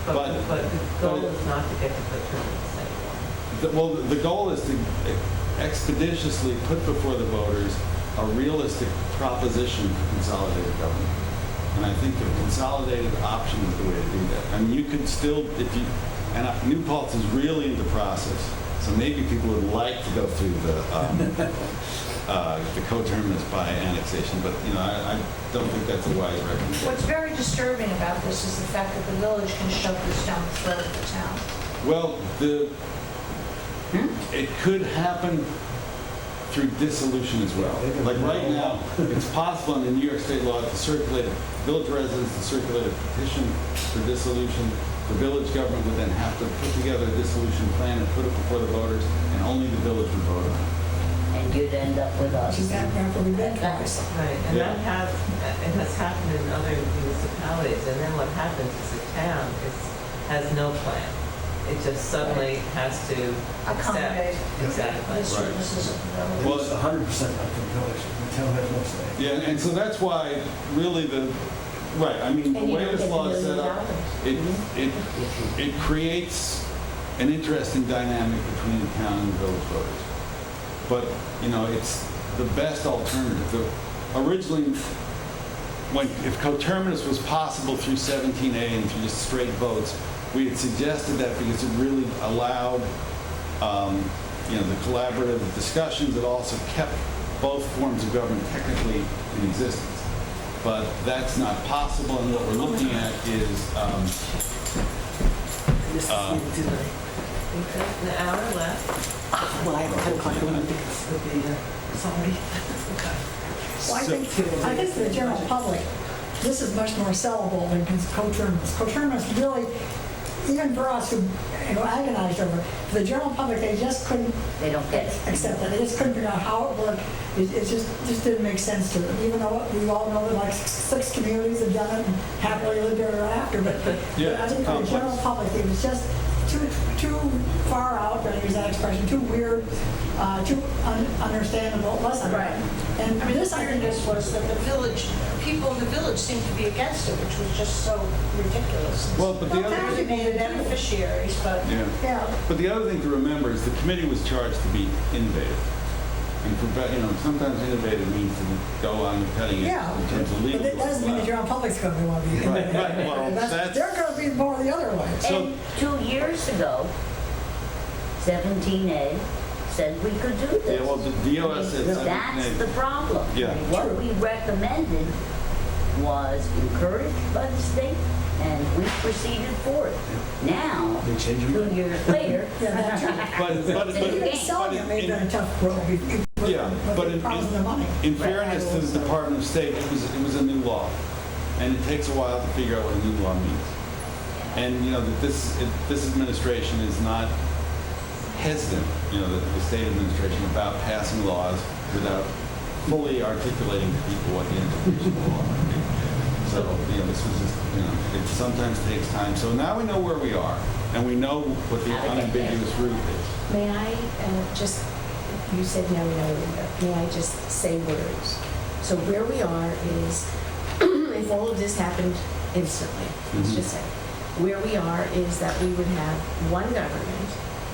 but But- the goal but- is not to get to coterminous anymore. Well, the goal is to expeditiously put before the voters a realistic proposition for consolidated government. And I think the consolidated option is the way to do that. I mean, you could still, New Paltz is really in the process, so maybe people would like to go through the coterminous by annexation, but, I don't think that's a wise recommendation. What's very disturbing about this is the fact that the village can shove this down the throat of the town. Well, it could happen through dissolution as well. Like right now, it's possible under New York state law to circulate, village residents to circulate a petition for dissolution. The village government would then have to put together a dissolution plan and put it before the voters, and only the village would vote on it. And you'd end up with us. She's got what we've been twice. Right, and Yeah. it has happened in other municipalities, and then what happens is the town has no plan. It just suddenly has to Accommodate accept. Exactly. the services of the village. Well, It's 100% up to the village. The town has no say. Yeah, and so that's why really right, I mean, the And you way don't this get law the is set up, it creates an interesting dynamic between the town and the village voters. But, it's the best alternative. Originally, if coterminous was possible through 17A and through just straight votes, we had suggested that because it really allowed, the collaborative discussions. It also kept both forms of government technically in existence. But that's not possible, and what we're looking at is, An hour left. Well, I have a comment because of the, sorry. Well, I think for the general public, this is much more sellable than coterminous. Coterminous really, even for us who agonized over it, for the general public, they just couldn't They don't get it. accept it. They just couldn't figure out how it worked. It just didn't make sense to them, even though we all know that like 6 communities have done it and happily lived ever after. But Yeah, I think for the it's general complex. public, it was just too far out, to use that expression, too weird, too understandable. It wasn't. Right. And I mean, the this, I think, weirdness was that people in the village seemed to be against it, which was just so ridiculous. well, but the Well, other, designated beneficiaries, but yeah. yeah. But the other thing to remember is the committee was charged to be innovative. And sometimes innovative means to go on the cutting edge Yeah, in terms of but legal. that doesn't mean that your own public's going to want to be. Right, well, that's- They're going to be more the other way. So- And 2 years ago, 17A said we could do this. Yeah, well, the DOS said That's 17A. the problem. Yeah. What we recommended was encouraged by the state, and we proceeded for it. Now, They change them. 2 years later, Yeah, that's true. Even selling it may have been a tough road. Yeah, but the problems with the money. in fairness to the Department of State, it was a new law, and it takes a while to figure out what a new law means. And that this administration is not hesitant, the state administration, about passing laws without fully articulating to people what the implications of the law might be. So this was just it sometimes takes time. So now we know where we are, and we know what the unambiguous route is. May I just, you said now we know where we are. May I just say words? So where we are is, if all of this happened instantly, let's just say, where we are is that we would have one government.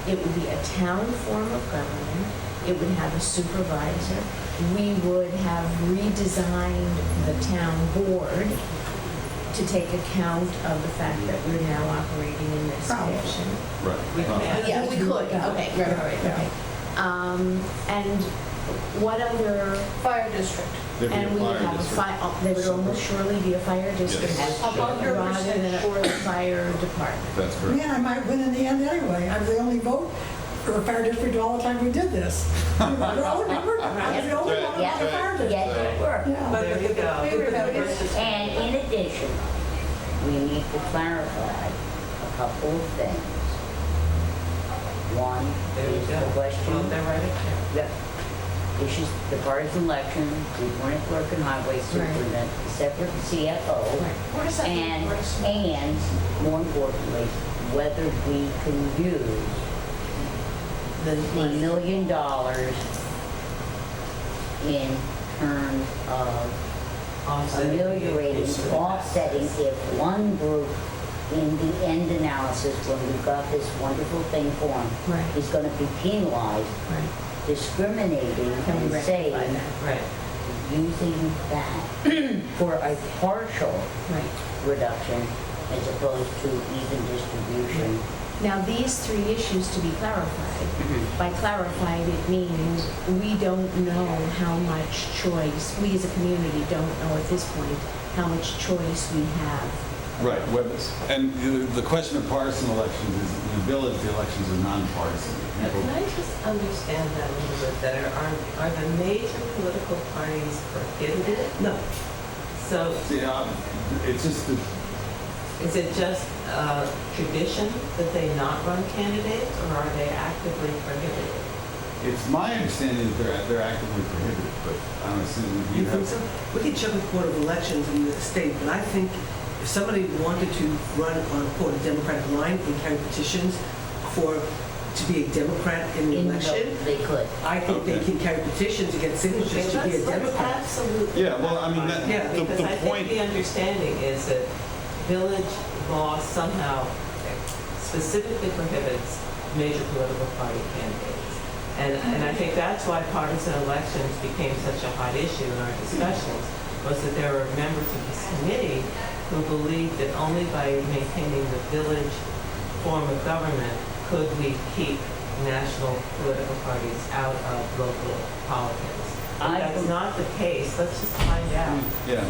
It would be a town form of government. It would have a supervisor. We would have redesigned the town board to take account of the fact that we're now operating in this Probably. fashion. Right. Yeah, we could. Okay, right. Okay. And what other? Fire district. There'd be And we would fire have a district. fire. There would almost surely be a fire district Yes. rather than a fire department. That's correct. Man, I might win in the end anyway. I was the only vote for a fire district all the time we did this. Remember? I was the only one about the fire district. yes, it worked. Yeah. There you go. And in addition, we need to clarify a couple of things. One There you is go. the question. Well, they're right there. Yeah. Issues, the partisan election, we want to clerk and highway superintendent, separate CFO. What does that mean? And more importantly, whether we can use the $1 million in terms of ameliorating, offsetting if one group in the end analysis, when we've got this wonderful thing formed, Right. is going to be penalized, Right. discriminating Can we and saying, rectify that? Right. using that for a partial Right. reduction as opposed to even distribution. Now, these three issues to be clarified. By clarified, it means we don't know how much choice, we as a community don't know at this point how much choice we have. Right. And the question of partisan elections is the ability the elections are nonpartisan. Now, can I just understand that a little bit better? Are the major political parties prohibited? No. So See, it's just the is it just tradition that they not run candidates, or are they actively prohibited? It's my understanding that they're actively prohibited, but I don't know, Susan, do You you think have? so? We can check with Board of Elections in the state, but I think if somebody wanted to run on, quote, a Democratic line and carry petitions to be a Democrat in the election, They could. I think they can carry petitions to get signatures to be a Let's Democrat. absolutely. Yeah, well, I mean, Yeah, Because I the think point, the understanding is that village law somehow specifically prohibits major political party candidates. And I think that's why partisan elections became such a hot issue in our discussions, was that there were members of this committee who believed that only by maintaining the village form of government could we keep national political parties out of local politics. If that's not the case, let's just find out. yeah,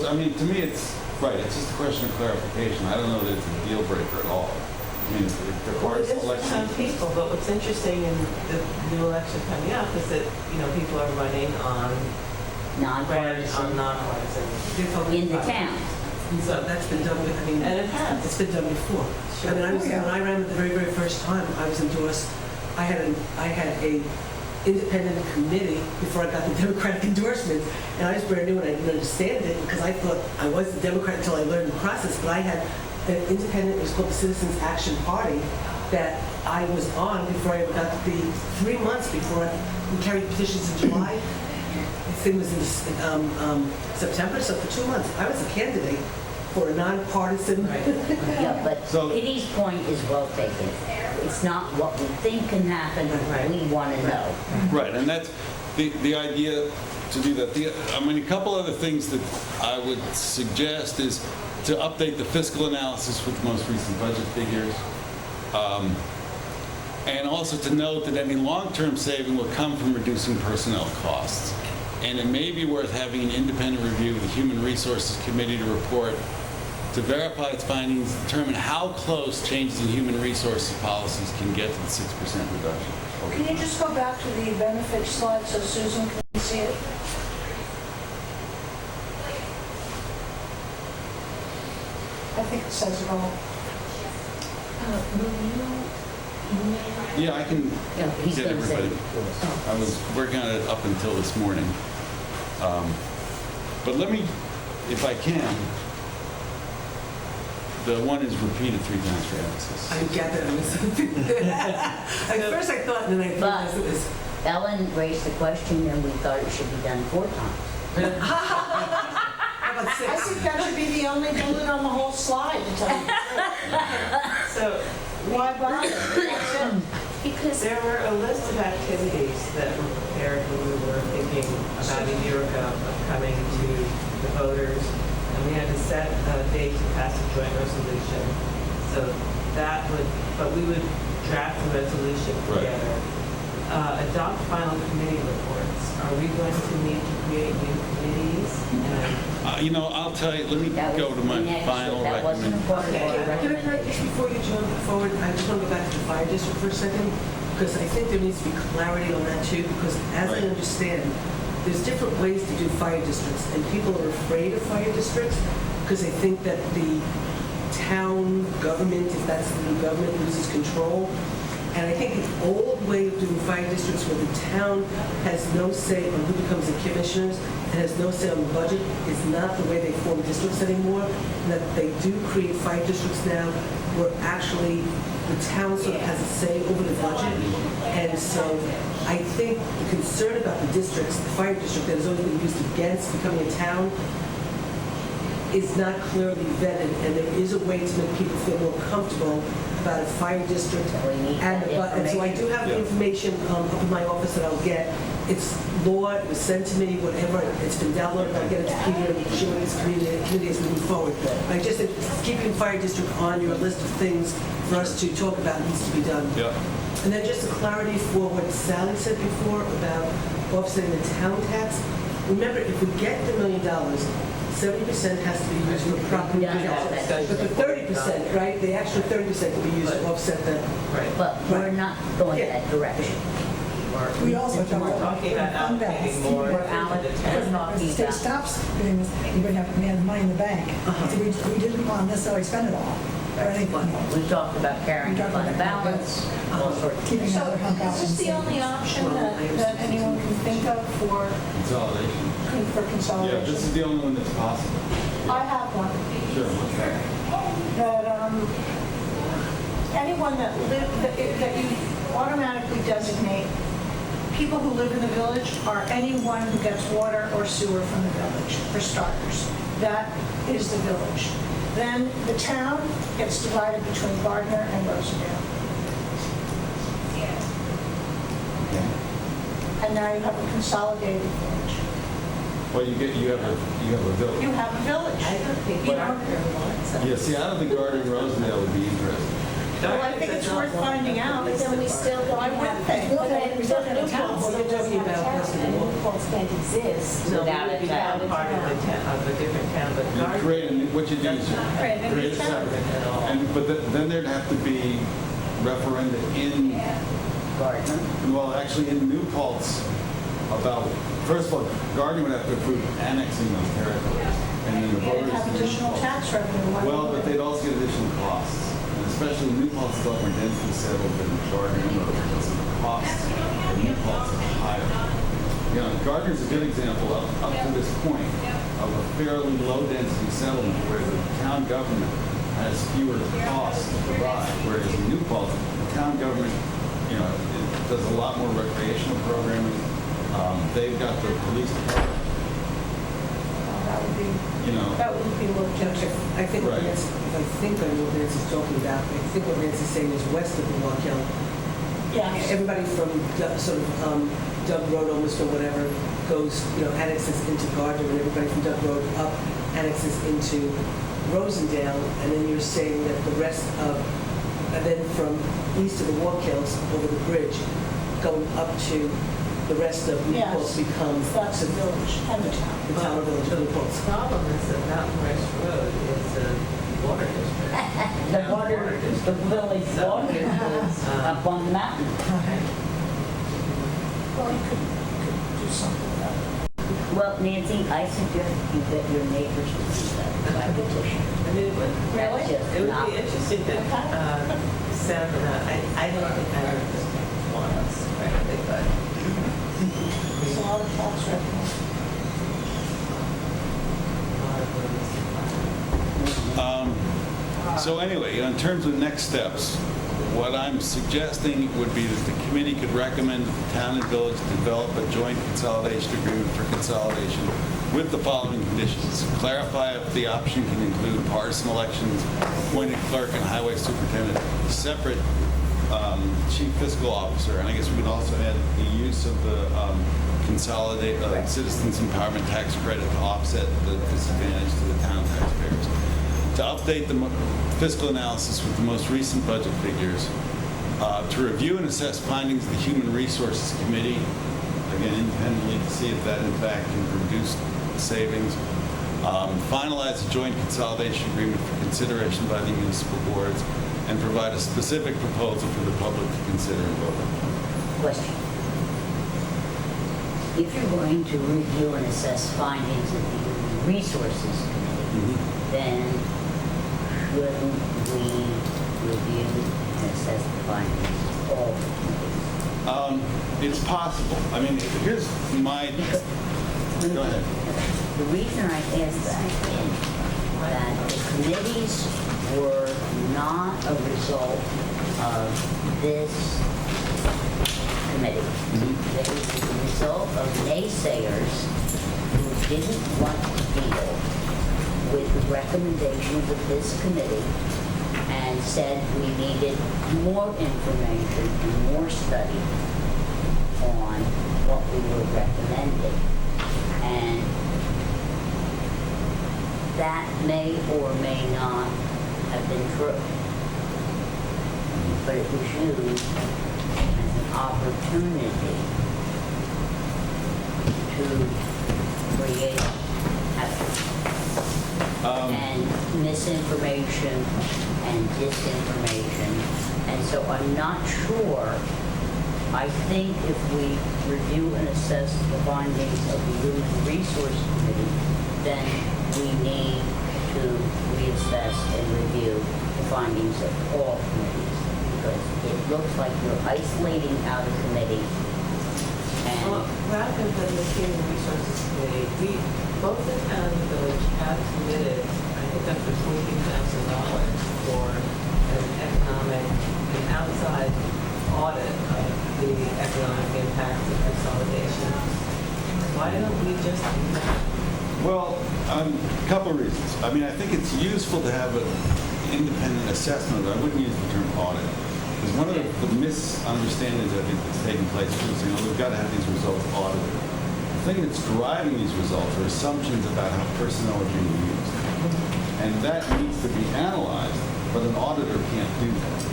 I mean, to me, it's, right, it's just a question of clarification. I don't know that it's a deal breaker at all. I mean, if the Well, it partisan is for some election, people, but what's interesting in the new election coming up is that, people are running on Nonpartisan nonpartisan. in the town. So that's been done with, And it has. it's been done before. Sure. I mean, when I ran the very first time, I was endorsed, I had a independent committee before I got the Democratic endorsement, and I was brand new and I didn't understand it because I thought I was a Democrat until I learned the process, but I had an independent, it was called the Citizens Action Party, that I was on before I got to be 3 months before we carried petitions in July. The thing was in September, so for 2 months, I was a candidate for a nonpartisan. Yeah, but So- Kitty's point is well taken. It's not what we think can happen, Right. we want to know. right, and that's, the idea to do that. I mean, a couple other things that I would suggest is to update the fiscal analysis with the most recent budget figures. And also to note that any long-term saving will come from reducing personnel costs. And it may be worth having an independent review of the Human Resources Committee to report to verify its findings, determine how close changes in human resources policies can get to the 6% reduction. Can you just go back to the benefits slide so Susan can see it? I think it says it all. Yeah, I can Yeah, he's get gonna say everybody. it. I was working on it up until this morning. But let me, if I can, the one is repeated 3 times for emphasis. I gathered on this. At first I thought, and then I realized it was. Ellen raised the question, and we thought it should be done 4 times. How about I 6? think that should be the only bullet on the whole slide, to tell you the truth. So Why bother? That's it. because there were a list of activities that were prepared when we were thinking about a year ago of coming to the voters, and we had to set a date to pass a joint resolution. So that would, but we would draft the resolution Right. together. Adopt final committee reports. Are we going to need to create new committees? And You know, I'll tell you, let me That go was to my next, final that wasn't a recommendation. part of Okay, our can I just, recommendation. before you jump forward, I just want to go back to the fire district for a second, because I think there needs to be clarity on that too, because as I Right. understand, there's different ways to do fire districts, and people are afraid of fire districts because they think that the town government, if that's the new government, loses control. And I think the old way of doing fire districts where the town has no say on who becomes the commissioners and has no say on the budget is not the way they form districts anymore. And that they do create fire districts now where actually the town sort of has a say over the budget. And so I think the concern about the districts, the fire district that has always been used against becoming a town, is not clearly vetted, and there is a way to make people feel more comfortable about a fire district. We need And that and so I do have the Yeah. information up in my office that I'll get. It's law, it was sent to me, whatever, it's been downloaded, I'll get it to Peter and share with this committee as we move forward. I just think keeping fire district on your list of things for us to talk about needs to be done. Yeah. And then just a clarity for what Sally said before about offsetting the town tax. Remember, if we get the $1 million, 70% has to be used for property Yeah, development. that's- But the 30%, right, the extra 30% can be used to offset the, right. But we're Right. not going Yeah. that direction. We also talk We're about talking about fund balance. allocating more We're to out- the we're town. not- If the state stops doing this, you're going to have money in the bank. So we didn't want to necessarily spend it all. Or anything. We talked about carrying We the talked fund about balance, all sorts of Keeping So another hump out. is this the only option that anyone can think of for Consolidation. Yeah, consolidation? this is the only one that's possible. I have one. Sure, what's that? That anyone that live, that you automatically designate, people who live in the village are anyone who gets water or sewer from the village, for starters. That is the village. Then the town gets divided between Gardner and Rosendale. And now you have a consolidated village. Well, you have a village. You have a village. I don't think You Gardner know, wants us. Yeah, see, I don't think Gardner and Rosendale would be interested. Well, I think it's worth finding out. But then we still don't Why have. wouldn't they? But then We still have a loopholes, town. Well, you're talking about and Western Wall. loopholes can't exist No, Without we a would become town. part of the town, of a different town, but You Gardner. create, what you do is you Create a new create a town. separate. At all. But then there'd have to be referenda in, Gardner. well, actually in New Paltz about, first of all, Gardner would have to approve annexing those territories. And then the They'd voters. have in New additional Paltz. tax revenue. Why Well, but wouldn't they'd also get additional costs. And especially New Paltz is a lot more densely settled than Gardner and Rosendale, so the costs of New Paltz are higher. You know, Gardner's a good example up to this point of a fairly low-density settlement where the town government has fewer costs to provide, whereas in New Paltz, the town government, you know, it does a lot more recreational programming. They've got the police department, That would be, you know. that would be more objective. I think what Right. Nancy, if I think I know what Nancy's talking about, I think what Nancy's saying is west of the Walk Hill. Yes. Everybody from sort of Doug Road almost or whatever goes, annexes into Gardner, and everybody from Doug Road up annexes into Rosendale, and then you're saying that the rest of, and then from east of the Walk-Hills over the bridge, going up to the rest of Newport becomes That's the village and the town. the town of Village of Newport. The problem is that Mountain Rest Road is a water district. The Town water, the district. village So, water is up on the mountain. Well, you could do something about it. Well, Nancy, I suggest you get your neighbors to do that by petition. I mean, it would, Really? it would be interesting to, Sam, I don't think I would just want us, frankly, but. There's a lot of tax revenue. So anyway, in terms of next steps, what I'm suggesting would be that the committee could recommend that the town and village develop a joint consolidation agreement for consolidation with the following conditions. Clarify if the option can include partisan elections, appointed clerk and highway superintendent, separate chief fiscal officer, and I guess we could also add the use of the citizens empowerment tax credit to offset the disadvantage to the town taxpayers. To update the fiscal analysis with the most recent budget figures, to review and assess findings of the Human Resources Committee, again independently to see if that in fact can produce savings, finalize a joint consolidation agreement for consideration by the municipal boards, and provide a specific proposal for the public to consider and vote on. Question. If you're going to review and assess findings of the Human Resources Committee, then shouldn't we review and assess the findings of all committees? It's possible. I mean, here's my... Go ahead. The reason I asked that is that the committees were not a result of this committee. They were the result of naysayers who didn't want to deal with the recommendations of this committee and said we needed more information and more study on what we were recommending. And that may or may not have been true. But it was used as an opportunity to create havoc and misinformation and disinformation. And so I'm not sure. I think if we review and assess the findings of the Human Resource Committee, then we need to reassess and review the findings of all committees, because it looks like you're isolating out a committee. Well, And rather than the Human Resources Committee, both the town and the village have committed, I think up to $14,000 for an economic, an outside audit of the economic impact of consolidation. Why don't we just do that? Well, a couple of reasons. I mean, I think it's useful to have an independent assessment. I wouldn't use the term audit. Because one of the misunderstandings I think that's taking place is, we've got to have these results audited. The thing that's driving these results are assumptions about how personnel are being used. And that needs to be analyzed, but an auditor can't do that.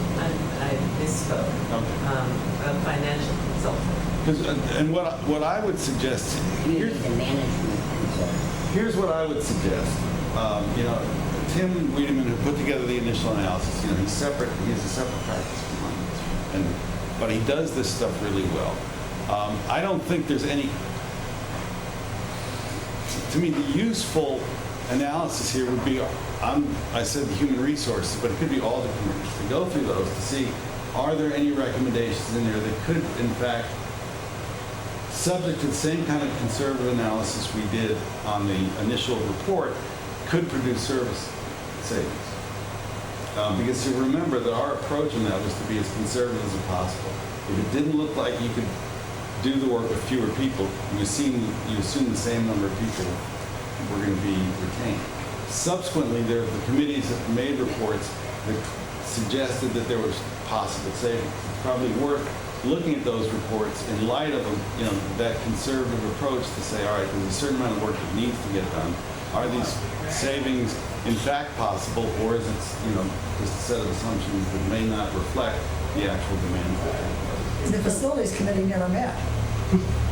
I misspoke. Okay. A financial consultant. And what I would suggest, you need the management consultant. here's what I would suggest. Tim Wiedemann, who put together the initial analysis, he has a separate practice from mine. But he does this stuff really well. I don't think there's any, to me, the useful analysis here would be, I said the human resources, but it could be all the committees, to go through those to see, are there any recommendations in there that could, in fact, subject to the same kind of conservative analysis we did on the initial report, could produce service savings. Because you remember that our approach in that was to be as conservative as possible. If it didn't look like you could do the work with fewer people, you assume the same number of people were going to be retained. Subsequently, the committees that made reports that suggested that there was possible savings. It's probably worth looking at those reports in light of, that conservative approach to say, all right, there's a certain amount of work that needs to get done. Are these savings in fact possible, or is it, just a set of assumptions that may not reflect the actual demand? The facilities committee never met.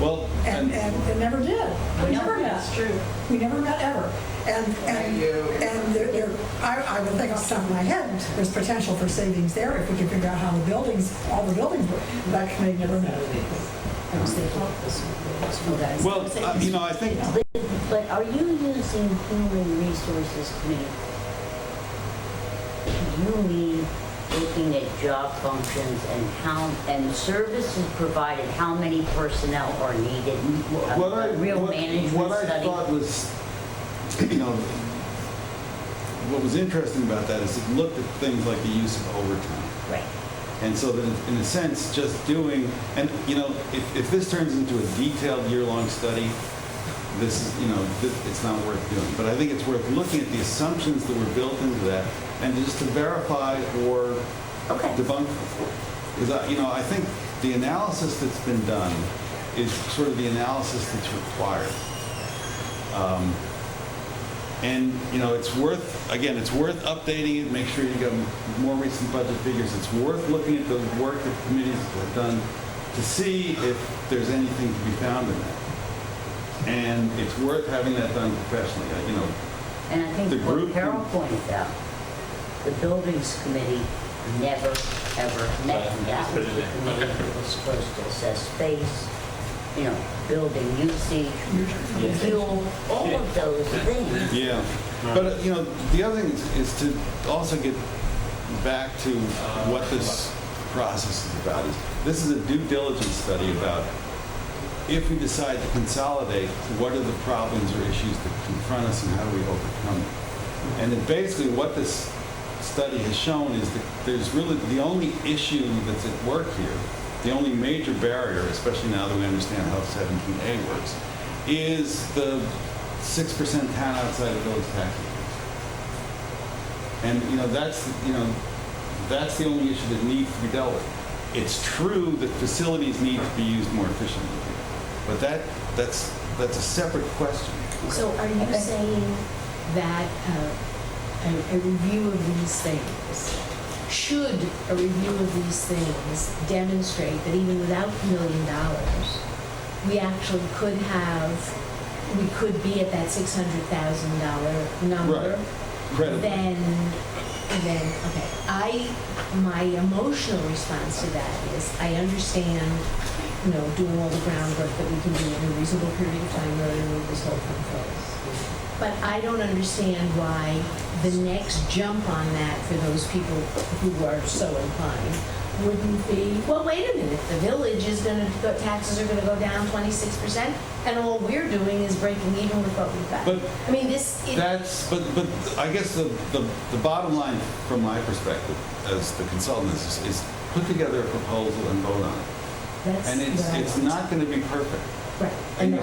Well, And it never did. We never met. That's true. We never met ever. And I would think off the top of my head, there's potential for savings there if we can figure out how all the buildings work. That committee never met. I was thinking this. well, I think, But are you using Human Resources Committee? You mean looking at job functions and services provided, how many personnel are needed? A real management what I study? thought was, what was interesting about that is it looked at things like the use of overtime. Right. And so that in a sense, just doing, and if this turns into a detailed year-long study, this is, it's not worth doing. But I think it's worth looking at the assumptions that were built into that and just to verify or debunk them. Because, I think the analysis that's been done is sort of the analysis that's required. And, it's worth updating it, make sure you get more recent budget figures. It's worth looking at the work that committees have done to see if there's anything to be found in that. And it's worth having that done professionally, And I think the what group Carol pointed out, the buildings committee never, ever met. And that was the committee that was supposed to assess space, building usage, fuel, all of those things. Yeah, but the other thing is to also get back to what this process is about. This is a due diligence study about if we decide to consolidate, what are the problems or issues that confront us and how do we overcome them? And then basically what this study has shown is that there's really the only issue that's at work here, the only major barrier, especially now that we understand how 17A works, is the 6% town outside of village tax increase. And that's the only issue that needs to be dealt with. It's true that facilities need to be used more efficiently, but that's a separate question. So are you saying that a review of these things, should a review of these things demonstrate that even without $1 million, we actually could be at that $600,000 number? Right. Then, okay. My emotional response to that is, I understand, doing all the groundwork that we can do in a reasonable period of time in order to move this whole thing forward. But I don't understand why the next jump on that for those people who are so inclined wouldn't be, well, wait a minute, the village is taxes are gonna go down 26%, and all we're doing is breaking even with what we've got. But I mean, but I guess the bottom line from my perspective as the consultant is put together a proposal and vote on it. And it's not going to be perfect. Right.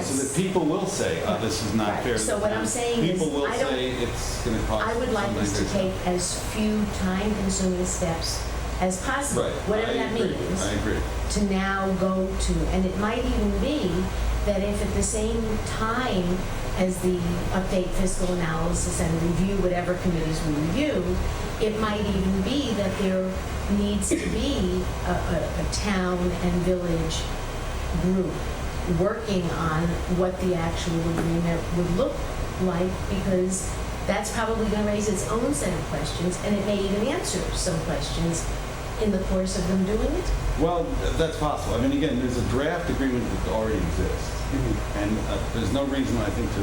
So that people will say, oh, this is not Right. fair. So what I'm saying is, people will say it's going to cost. I would like us to take as few time-consuming steps as possible, Right. whatever that agree. means. I agree. To now go to, and it might even be that if at the same time as the update fiscal analysis and review whatever committees we review, it might even be that there needs to be a town and village group working on what the actual agreement would look like, because that's probably going to raise its own set of questions, and it may even answer some questions in the course of them doing it. Well, that's possible. I mean, again, there's a draft agreement that already exists. And there's no reason, I think, to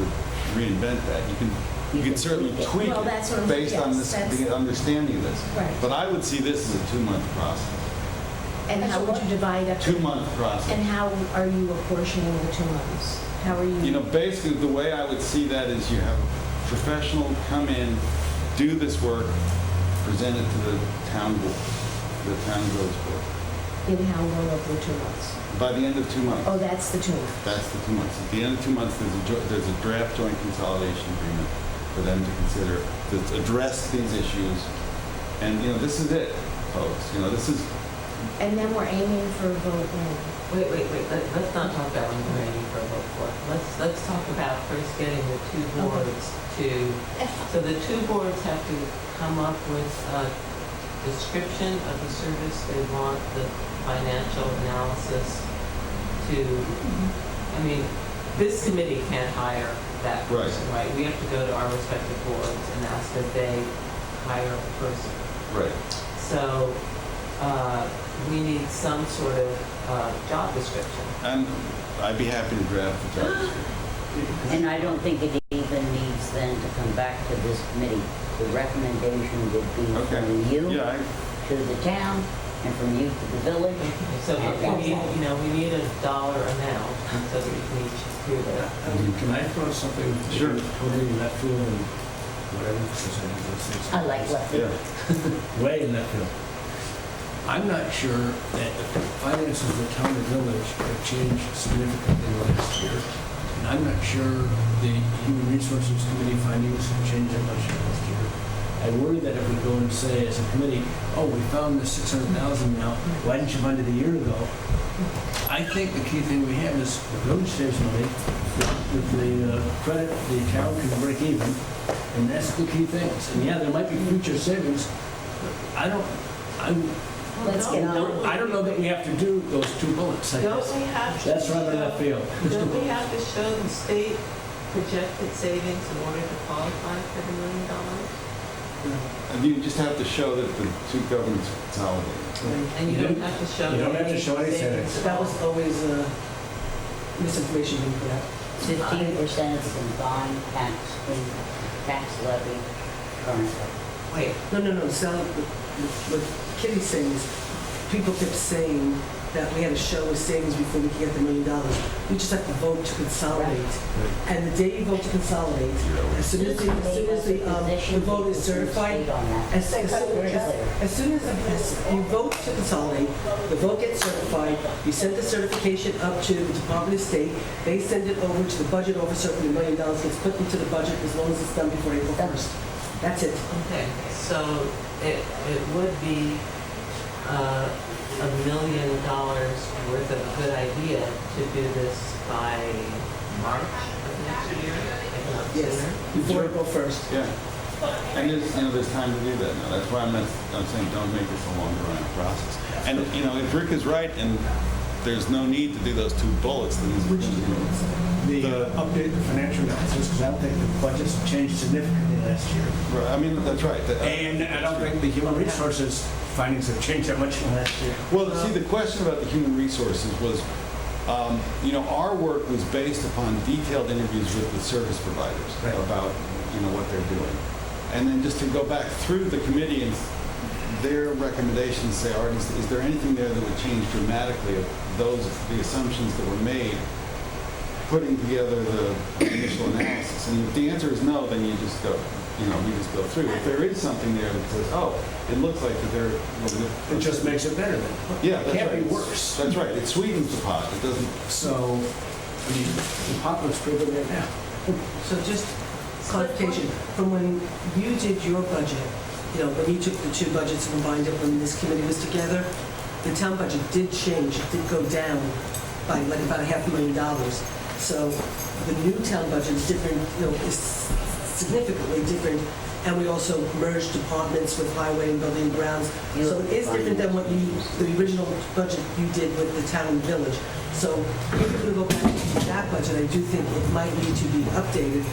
reinvent that. You can certainly tweak Well, that's what it I'm- based on yes, this, that's- the understanding of this. Right. But I would see this as a 2-month process. And how would you divide up? 2-month process. And how are you apportioning the 2 months? How are you? Basically, the way I would see that is you have a professional come in, do this work, present it to the town board, the town village board. In how long over 2 months? By the end of 2 months. Oh, that's the 2 months. That's the 2 months. At the end of 2 months, there's a draft joint consolidation agreement for them to consider, to address these issues. And, this is it, folks. This is, And then we're aiming for a vote in. Wait, let's not talk about when we're aiming for a vote for. Let's talk about first getting the two boards to, so the two boards have to come up with a description of the service they want the financial analysis to, I mean, this committee can't hire that person, right? We have to go to our respective boards and ask that they hire a person. Right. So, we need some sort of job description. And I'd be happy to draft the job description. And I don't think it even needs then to come back to this committee. The recommendation would be Okay. from you Yeah, to the town and from you to the village. So And we need, that's all. we need a dollar amount so that we can each do that. Can I throw something? Sure. Totally in left field and whatever, because I think those things. I like left field. yeah. Way in left field. I'm not sure that the finances of the town and village have changed significantly in the last year. And I'm not sure the Human Resources Committee findings have changed that much in the last year. I worry that if we go and say as a committee, oh, we found this 600,000 now, why didn't you find it a year ago? I think the key thing we have is the village saves money, with the credit, the town can break even, and that's the key things. And yeah, there might be future savings, but I don't know that we have to do those two bullets. Don't we have to? That's rather left field. Don't we have to show the state projected savings in order to qualify for the $1 million? And you just have to show that the two governments consolidate. And you don't have to show. You don't have to show any savings. So that was always misinformation being put out. 15% of the combined tax levy currently. Wait, No, Sally, what Kitty's saying is, people kept saying that we had to show a savings before we could get the $1 million. We just have to vote to consolidate. And the day you vote to consolidate, as soon as the vote is certified, as soon as you vote to consolidate, the vote gets certified, you send the certification up to the Department of State, they send it over to the budget officer, and the $1 million gets put into the budget as long as it's done before April 1st. That's it. okay, so it would be $1 million worth of a good idea to do this by March of next year, if not Yes, sooner. before April 1st. Yeah. And there's time to do that now. That's why I'm saying don't make this a long drawn out process. And, if Rick is right and there's no need to do those two bullets, then The update the financial analysis, because I don't think the budget's changed significantly last year. Right, I mean, that's right. And I don't think the human resources findings have changed that much in the last year. Well, see, the question about the human resources was, our work was based upon detailed interviews with the service providers Right. about, what they're doing. And then just to go back through the committee and their recommendations, say, Art, is there anything there that would change dramatically of the assumptions that were made, putting together the initial analysis? And if the answer is no, then you just go, we just go through. If there is something there that says, oh, it looks like that they're... It just makes it better then. Yeah, It that's can't right. be worse. That's right. It sweetens the pot. It doesn't... So, the pot looks pretty good right now. So just clarification, from when you did your budget, when you took the two budgets and combined it when this committee was together, the town budget did change, it did go down by like about $500,000. So the new town budget is different, is significantly different. And we also merged departments with highway and building and grounds. So it is different than what the original budget you did with the town and village. So if we go back to that budget, I do think it might need to be updated.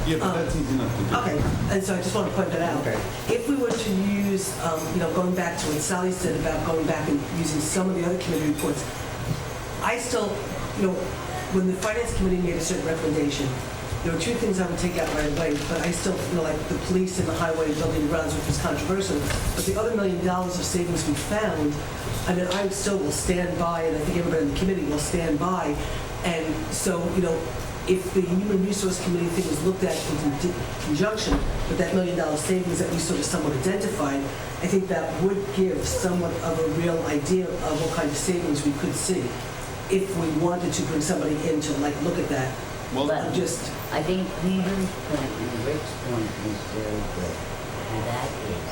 Yeah, but that's easy enough to do. Okay, and so I just want to point that out. Okay. If we were to use, going back to what Sally said about going back and using some of the other committee reports, I still, when the finance committee made a certain recommendation, there were two things I would take out right away, but I still feel like the police and the highway and building and grounds, which was controversial, but the other $1 million of savings we found, I still will stand by, and I think everybody in the committee will stand by. And so, if the Human Resource Committee thing was looked at in conjunction with that $1 million savings that we sort of somewhat identified, I think that would give somewhat of a real idea of what kind of savings we could see if we wanted to bring somebody in to look at that. Well, But I I think Peter's point and Rick's point is very good, and that is,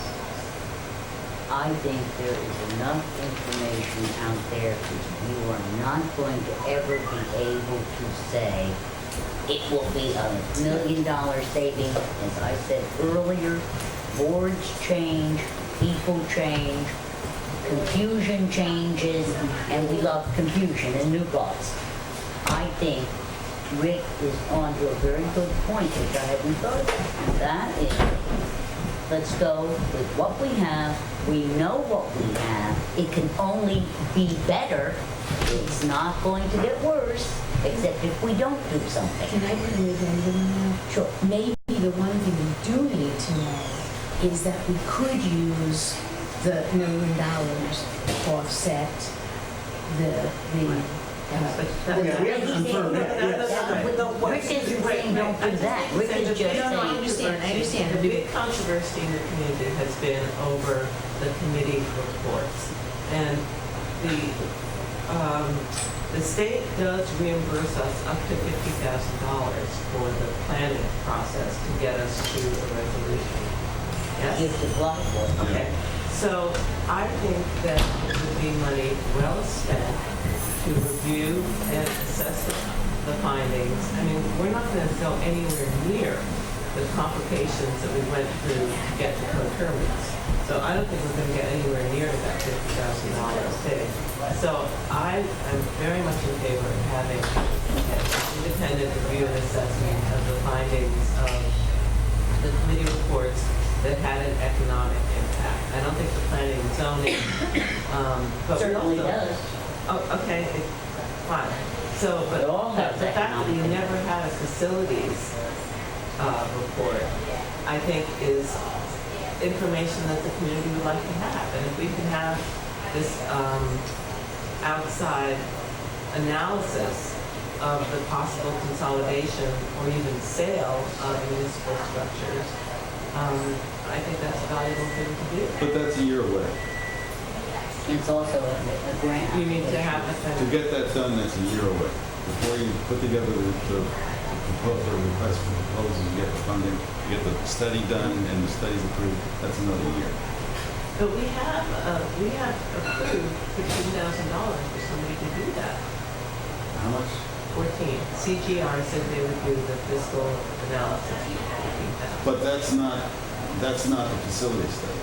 I think there is enough information out there. You are not going to ever be able to say it will be $1 million savings. As I said earlier, boards change, people change, confusion changes, and we love confusion and new thoughts. I think Rick is on to a very good point, which I hadn't thought of. And that is, let's go with what we have. We know what we have. It can only be better. It's not going to get worse, except if we don't do something. Can I put an addendum on that? Sure. Maybe the one thing we do need to know is that we could use the $1 million to offset the Yeah, we have to confirm that, yes. Rick isn't saying don't do that. Rick is just No, I saying, understand. The big controversy in the community has been over the committee reports. And the state does reimburse us up to $50,000 for the planning process to get us to a resolution. Yes? you have to apply for it. Okay. So I think that it would be money well spent to review and assess the findings. I mean, we're not going to go anywhere near the complications that we went through to get to coterminous. So I don't think we're going to get anywhere near that $50,000 big. So I am very much in favor of having an independent review and assessment of the findings of the committee reports that had an economic impact. I don't think the planning and zoning, but we Certainly also- does. Oh, okay, fine. So, but It all has the fact that you economic never had a facilities report, I think is information that the community would like to have. And if we can have this outside analysis of the possible consolidation or even sale of municipal structures, I think that's a valuable thing to do. But that's a year away. It's also a grant. You need to have a To get that done, that's a year away. Before you put together the proposal, request for proposals, you get the funding, you get the study done, and the study's approved, that's another year. But we have approved $15,000 for somebody to do that. How much? 14. CGR said they would do the fiscal analysis for $14,000. But that's not the facility study.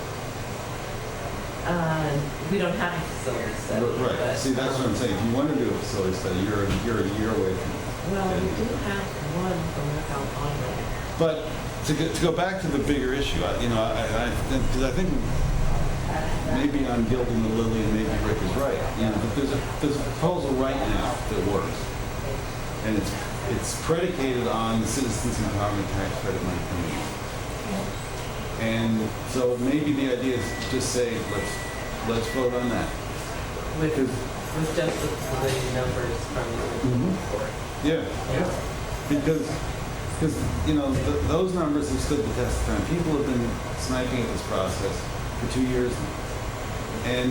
We don't have a facility study. Right, but, see, that's what I'm saying. If you want to do a facility study, you're a year away from it. Well, we do have one from without ongoing. But to go back to the bigger issue, because I think maybe I'm gilding the lily and maybe Rick is right. But there's a proposal right now that works, and it's predicated on the Citizens Empowerment Tax Credit money coming in. And so maybe the idea is to just say let's vote on that. With just the numbers from the report. Yeah. Because those numbers have stood the test of time. People have been sniping at this process for 2 years now. And,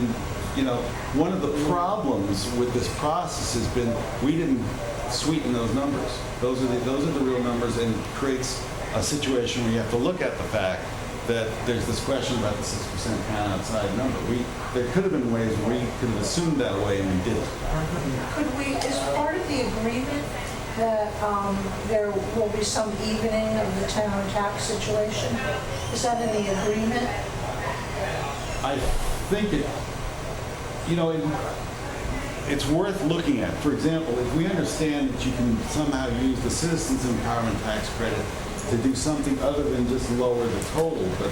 one of the problems with this process has been we didn't sweeten those numbers. Those are the real numbers, and it creates a situation where you have to look at the fact that there's this question about the 6% count outside number. There could have been ways where we could have assumed that way, and we didn't. Could we, as part of the agreement, that there will be some evening of the town tax situation? Is that in the agreement? I think it's worth looking at. For example, if we understand that you can somehow use the Citizens Empowerment Tax Credit to do something other than just lower the total, but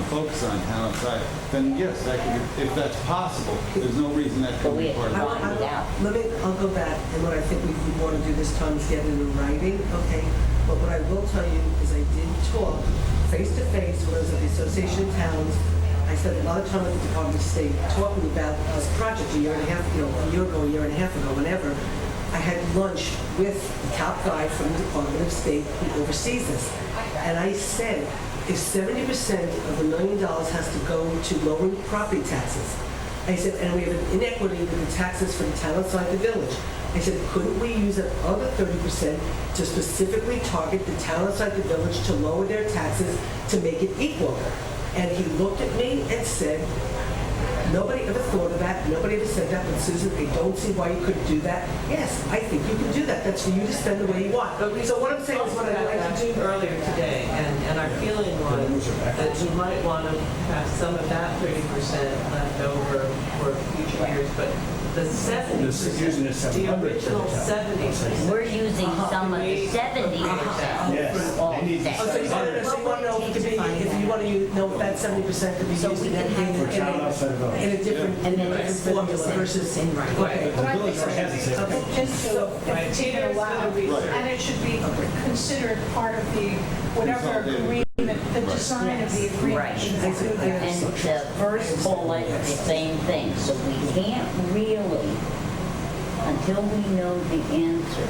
focus on town side, then yes, that could, if that's possible, there's no reason that But couldn't we be have part to of it. find it out. I'll go back, and what I think we want to do this time is get it in writing, okay? But what I will tell you is I did talk face-to-face when I was at the Association of Towns. I spent a lot of time at the Department of State talking about this project a year and a half ago, whenever. I had lunch with the top guy from the Department of State who oversees this. And I said, if 70% of the $1 million has to go to lowering property taxes, I said, and we have an inequity with the taxes for the town outside the village. I said, couldn't we use that other 30% to specifically target the town outside the village to lower their taxes to make it equal? And he looked at me and said, Nobody ever thought of that, nobody ever said that, but Susan, I don't see why you couldn't do that. Yes, I think you can do that, that's for you to spend the way you want. So what I'm saying is what I'd like to do earlier today, and our feeling was that we might want to have some of that 30% left over for future years, but the 70%, Using the the 700 original for the town. 70%. We're using some of the 70% Yes, for all they need that. Oh, so you want to know if you want to know if that 70% could be So used we in can have For town outside of village. in a different, And then different formula versus. Right. Okay. But I The village think has the same. so, just so Right. it's even allowed, and it should be considered part of the, whatever agreement, the design of the agreement. Right. should include that. And the first bullet, the same thing. So we can't really, until we know the answer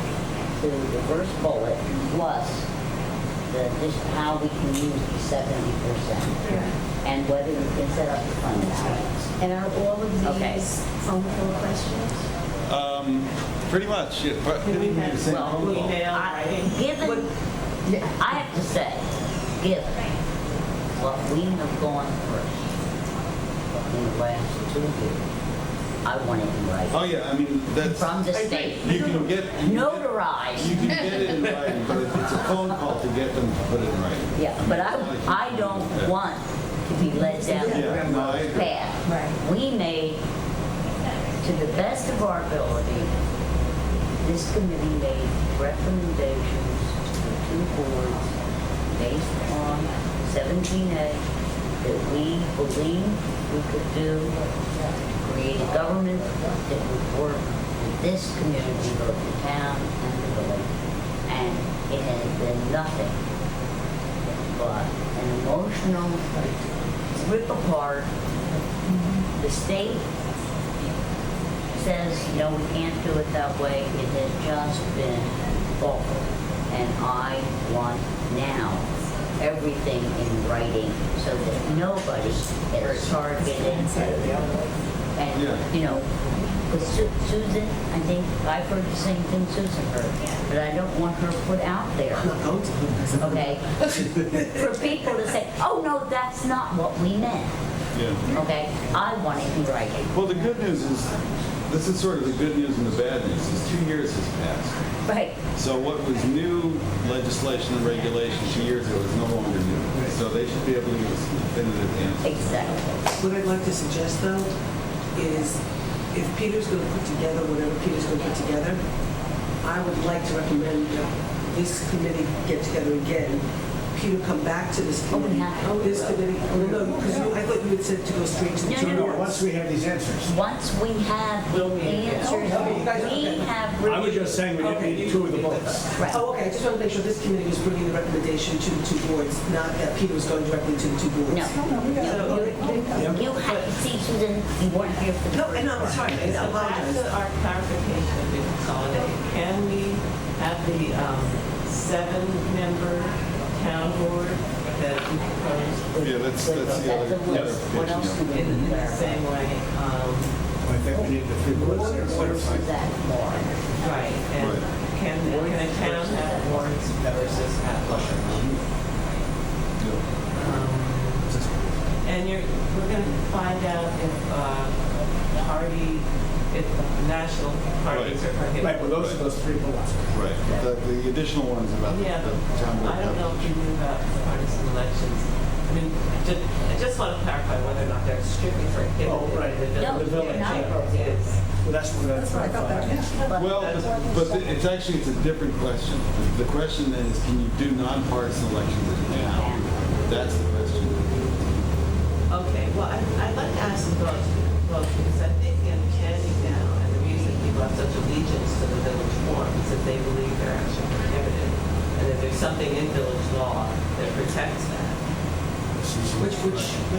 to the first bullet, plus just how we can use the 70%. And whether we can set up the fund balance. And are all of Okay. these phone call questions? Pretty much, yeah, but didn't even need to say Well, phone call. Email, writing. Given, I have to say, given what we have gone through in the last 2 years, I want it in writing. Oh, yeah, I mean, that's, From the state. you can get, Notarized. you can get it in writing, but it's a phone call to get them to put it in writing. Yeah, but I don't want to be led down the Yeah, no, I railroad agree. path. Right. We made, to the best of our ability, this committee made recommendations to the 2 boards based on 17A that we believe we could do, create a government that would work with this community, both the town and the village. And it has been nothing but an emotional rip apart. The state says, no, we can't do it that way. It has just been awful. And I want now everything in writing so that nobody gets targeted. And, you know, with Susan, I think I've heard the same thing Susan heard, but I don't want her put out there, I'm not going to. okay? For people to say, oh, no, that's not what we meant, Yeah. okay? I want it in writing. Well, the good news is, this is sort of the good news and the bad news, is 2 years has passed. Right. So what was new legislation and regulation 2 years ago is no longer new. So they should be able to give us a definitive answer. Exactly. What I'd like to suggest though is if Peter's going to put together whatever Peter's going to put together, I would like to recommend that this committee get together again. Peter, come back to this Oh, we committee. have to. This committee, no, because I thought you had said to go straight to the No, two no, no. boards. Once we have these answers. Once we have the answers, Okay, you guys- we okay. have. I was just saying we didn't need 2 of the books. Right. Oh, okay, I just want to make sure this committee was bringing the recommendation to the 2 boards, not that Peter was going directly to the 2 boards. No. Okay. You had, see, Susan, you weren't here for the No, first no, I'm part. sorry, I So back apologize. to our clarification of the consolidated, can we have the 7-member town board that we proposed Yeah, that's the That's other a list. What else do we in need the there? same way? I think we need the 3 boards. What else is that for? Right, and Right. can a town have warrants versus at-large? And we're going to find out if if national parties are prohibited. Right, well, those are those 3 bullets. Right. The additional ones about Yeah, the but town board. I don't know if you knew about partisan elections. I mean, I just want to clarify whether or not they're strictly prohibited. Oh, right. in the No, village. they're not Yes. prohibited. Well, that's what I thought. But- Well, but it's actually, it's a different question. The question then is, can you do nonpartisan elections in town? That's the question. Okay, well, I'd like to ask them both, because I think the understanding now, and the reason people have such allegiance to the village form is that they believe they're actually prohibited, and that there's something in village law that protects that. Which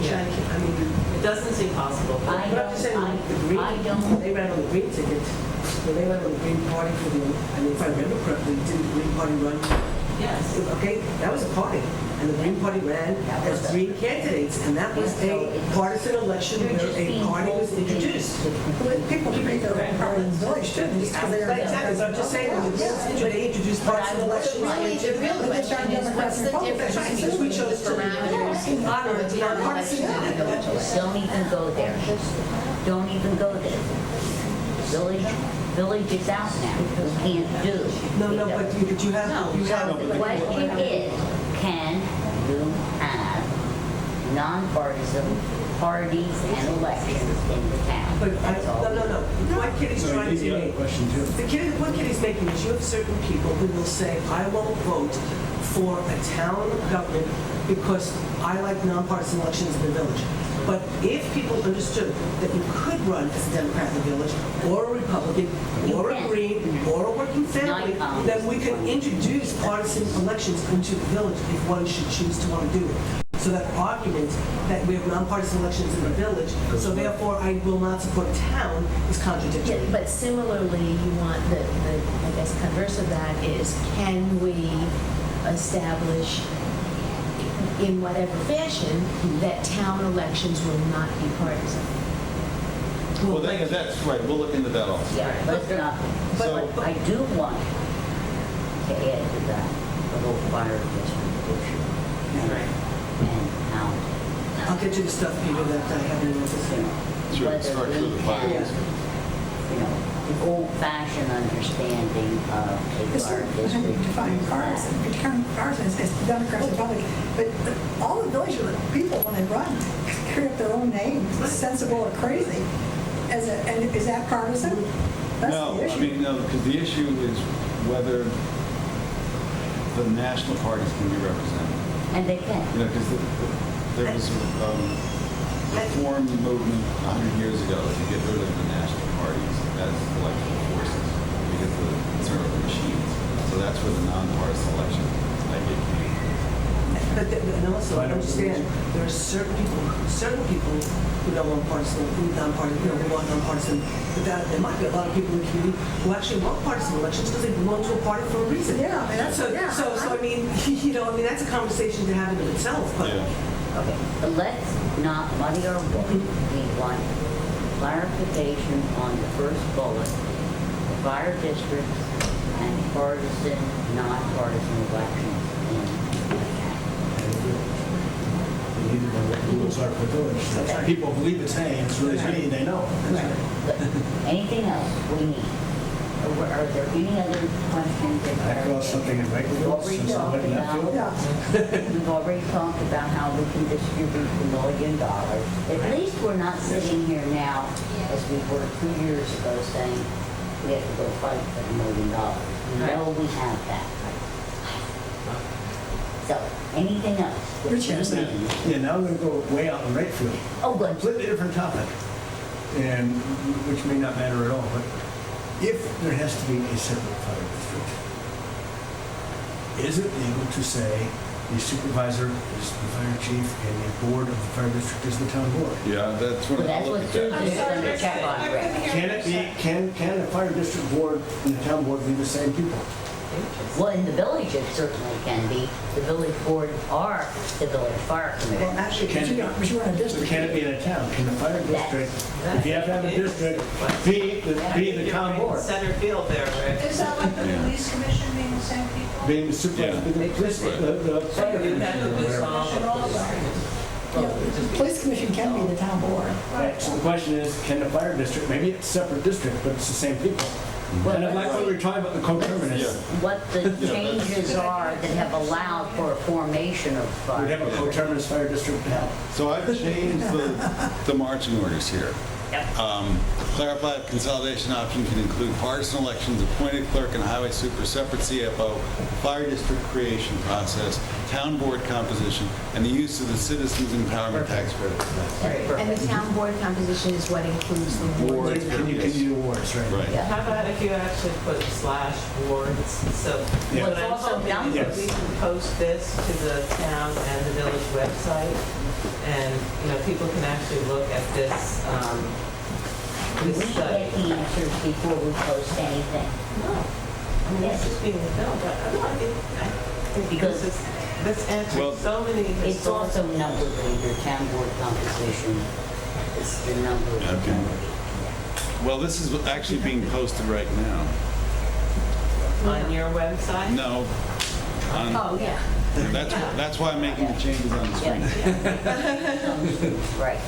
Yeah. I mean, It doesn't seem possible, I but but I'm just saying, the Green, I don't- they ran on the Green ticket. When they ran on the Green Party for the, I mean, if I remember correctly, didn't the Green Party run? yes. Okay, that was a party, and the Green Party ran as Green candidates, and that was a partisan election where a party was introduced. People can make their own party in the village shouldn't, just because they're. Exactly, so I'm just saying, they introduced partisan elections. The real question is, what's the difference between We chose the to parameters honor of it, the not town partisan. election and the village election? Don't even go there. Don't even go there. Village is out now. We can't do. No, but you have, you So have. the question is, can you have nonpartisan parties and elections in the town? But That's all. no. What Kitty's So trying to the other make. question too. What Kitty's making is you have certain people who will say, I won't vote for a town government because I like nonpartisan elections in the village. But if people understood that you could run as a Democrat in the village, or a Republican, or a can. Green, or a working family, Not then we can introduce partisan elections into the village if one should choose to want to do it. So that argument that we have nonpartisan elections in the village, so therefore I will not support a town, is contradictory. Yeah, but similarly, you want I guess, converse of that is, can we establish in whatever fashion that town elections will not be partisan? Well, that's right, we'll look into that also. Yeah, let's not, So- but I do want to add to that, the whole fire district issue. And how, I'll get you the stuff, Peter, that I have in the office. Sure, whether structure of the fire we have, district. you know, the old-fashioned understanding of a It's fire I think district. define partisan, define partisan as Democrats and Republicans, but all the village people, when they run, create their own names, sensible or crazy. And is that partisan? That's No, the I issue. mean, no, because the issue is whether the national parties can be represented. And they can. You know, because there was a reform movement 100 years ago to get rid of the national parties as electoral forces because of the concern of the machines. So that's where the nonpartisan election idea came. But and also, I understand, there are certain people who don't want partisan, nonpartisan, who want nonpartisan, but there might be a lot of people in the community who actually want partisan elections because they belong to a party for a reason. Yeah, I mean, that's, So, yeah. so I mean, that's a conversation to have in of itself, but. Yeah. Okay, but let's not muddy our water. We want clarification on the first bullet, the fire districts and partisan, non-partisan elections in the town. We need to know what the rules are for the village. That's people believe it's saying, it's really mean, they know. But anything else we need? Or are there any other questions? I crossed something in Wakefield, since somebody left field. Yeah. We've already talked about how we can distribute the $1 million. At least we're not sitting here now, as we were 2 years ago, saying we have to go fight for $1 million. We know we have that. So, anything else? that Rich we has that. need? Yeah, now we're going to go way out in Wakefield. Oh, good. Completely different topic, and which may not matter at all, but if there has to be a separate fire district, is it legal to say the supervisor is the fire chief and the board of the fire district is the town board? Yeah, that's what Well, I that's look what at that. Susan's going to check on, Rick. Can it be, can the fire district board and the town board be the same people? Well, in the village, it certainly can be. The village board are the village fire Well, committee. actually, Can- but you're in a So district. can it be in a town? Can the fire district, if you have to have a district, be the town board? Center field there, Rick. Is that like the police commission being the same people? Being the supervisor, Yeah. the police, the fire You commission, have to or whatever. Yeah, the police commission can be the town board. Right, so the question is, can the fire district, maybe it's a separate district, but it's the same people? Kind of like what we were talking about the coterminous. What the changes are that have allowed for a formation of We'd have fire. a coterminous fire district now. So I've changed the marching orders here. Yep. Clarified consolidation option can include partisan elections, appointed clerk and highway super, separate CFO, fire district creation process, town board composition, and the use of the citizens empowerment tax credit. And the town board composition is what includes the board. Wards, Can you do awards, right? Right. Yeah. How about if you actually put / wards? So Yeah. what Well, it's I'm also hoping numbers. is that we can post this to the town and the village website, and, people can actually look at this, We this get study. the answers before we post anything. No, I mean, that's just being, no, but I think Because this answers Well, so many it's also historical. numbered, your town board composition is the number of Okay. members. Well, this is actually being posted right now. On your website? No. Oh, yeah. That's why I'm making the changes on the screen. Right.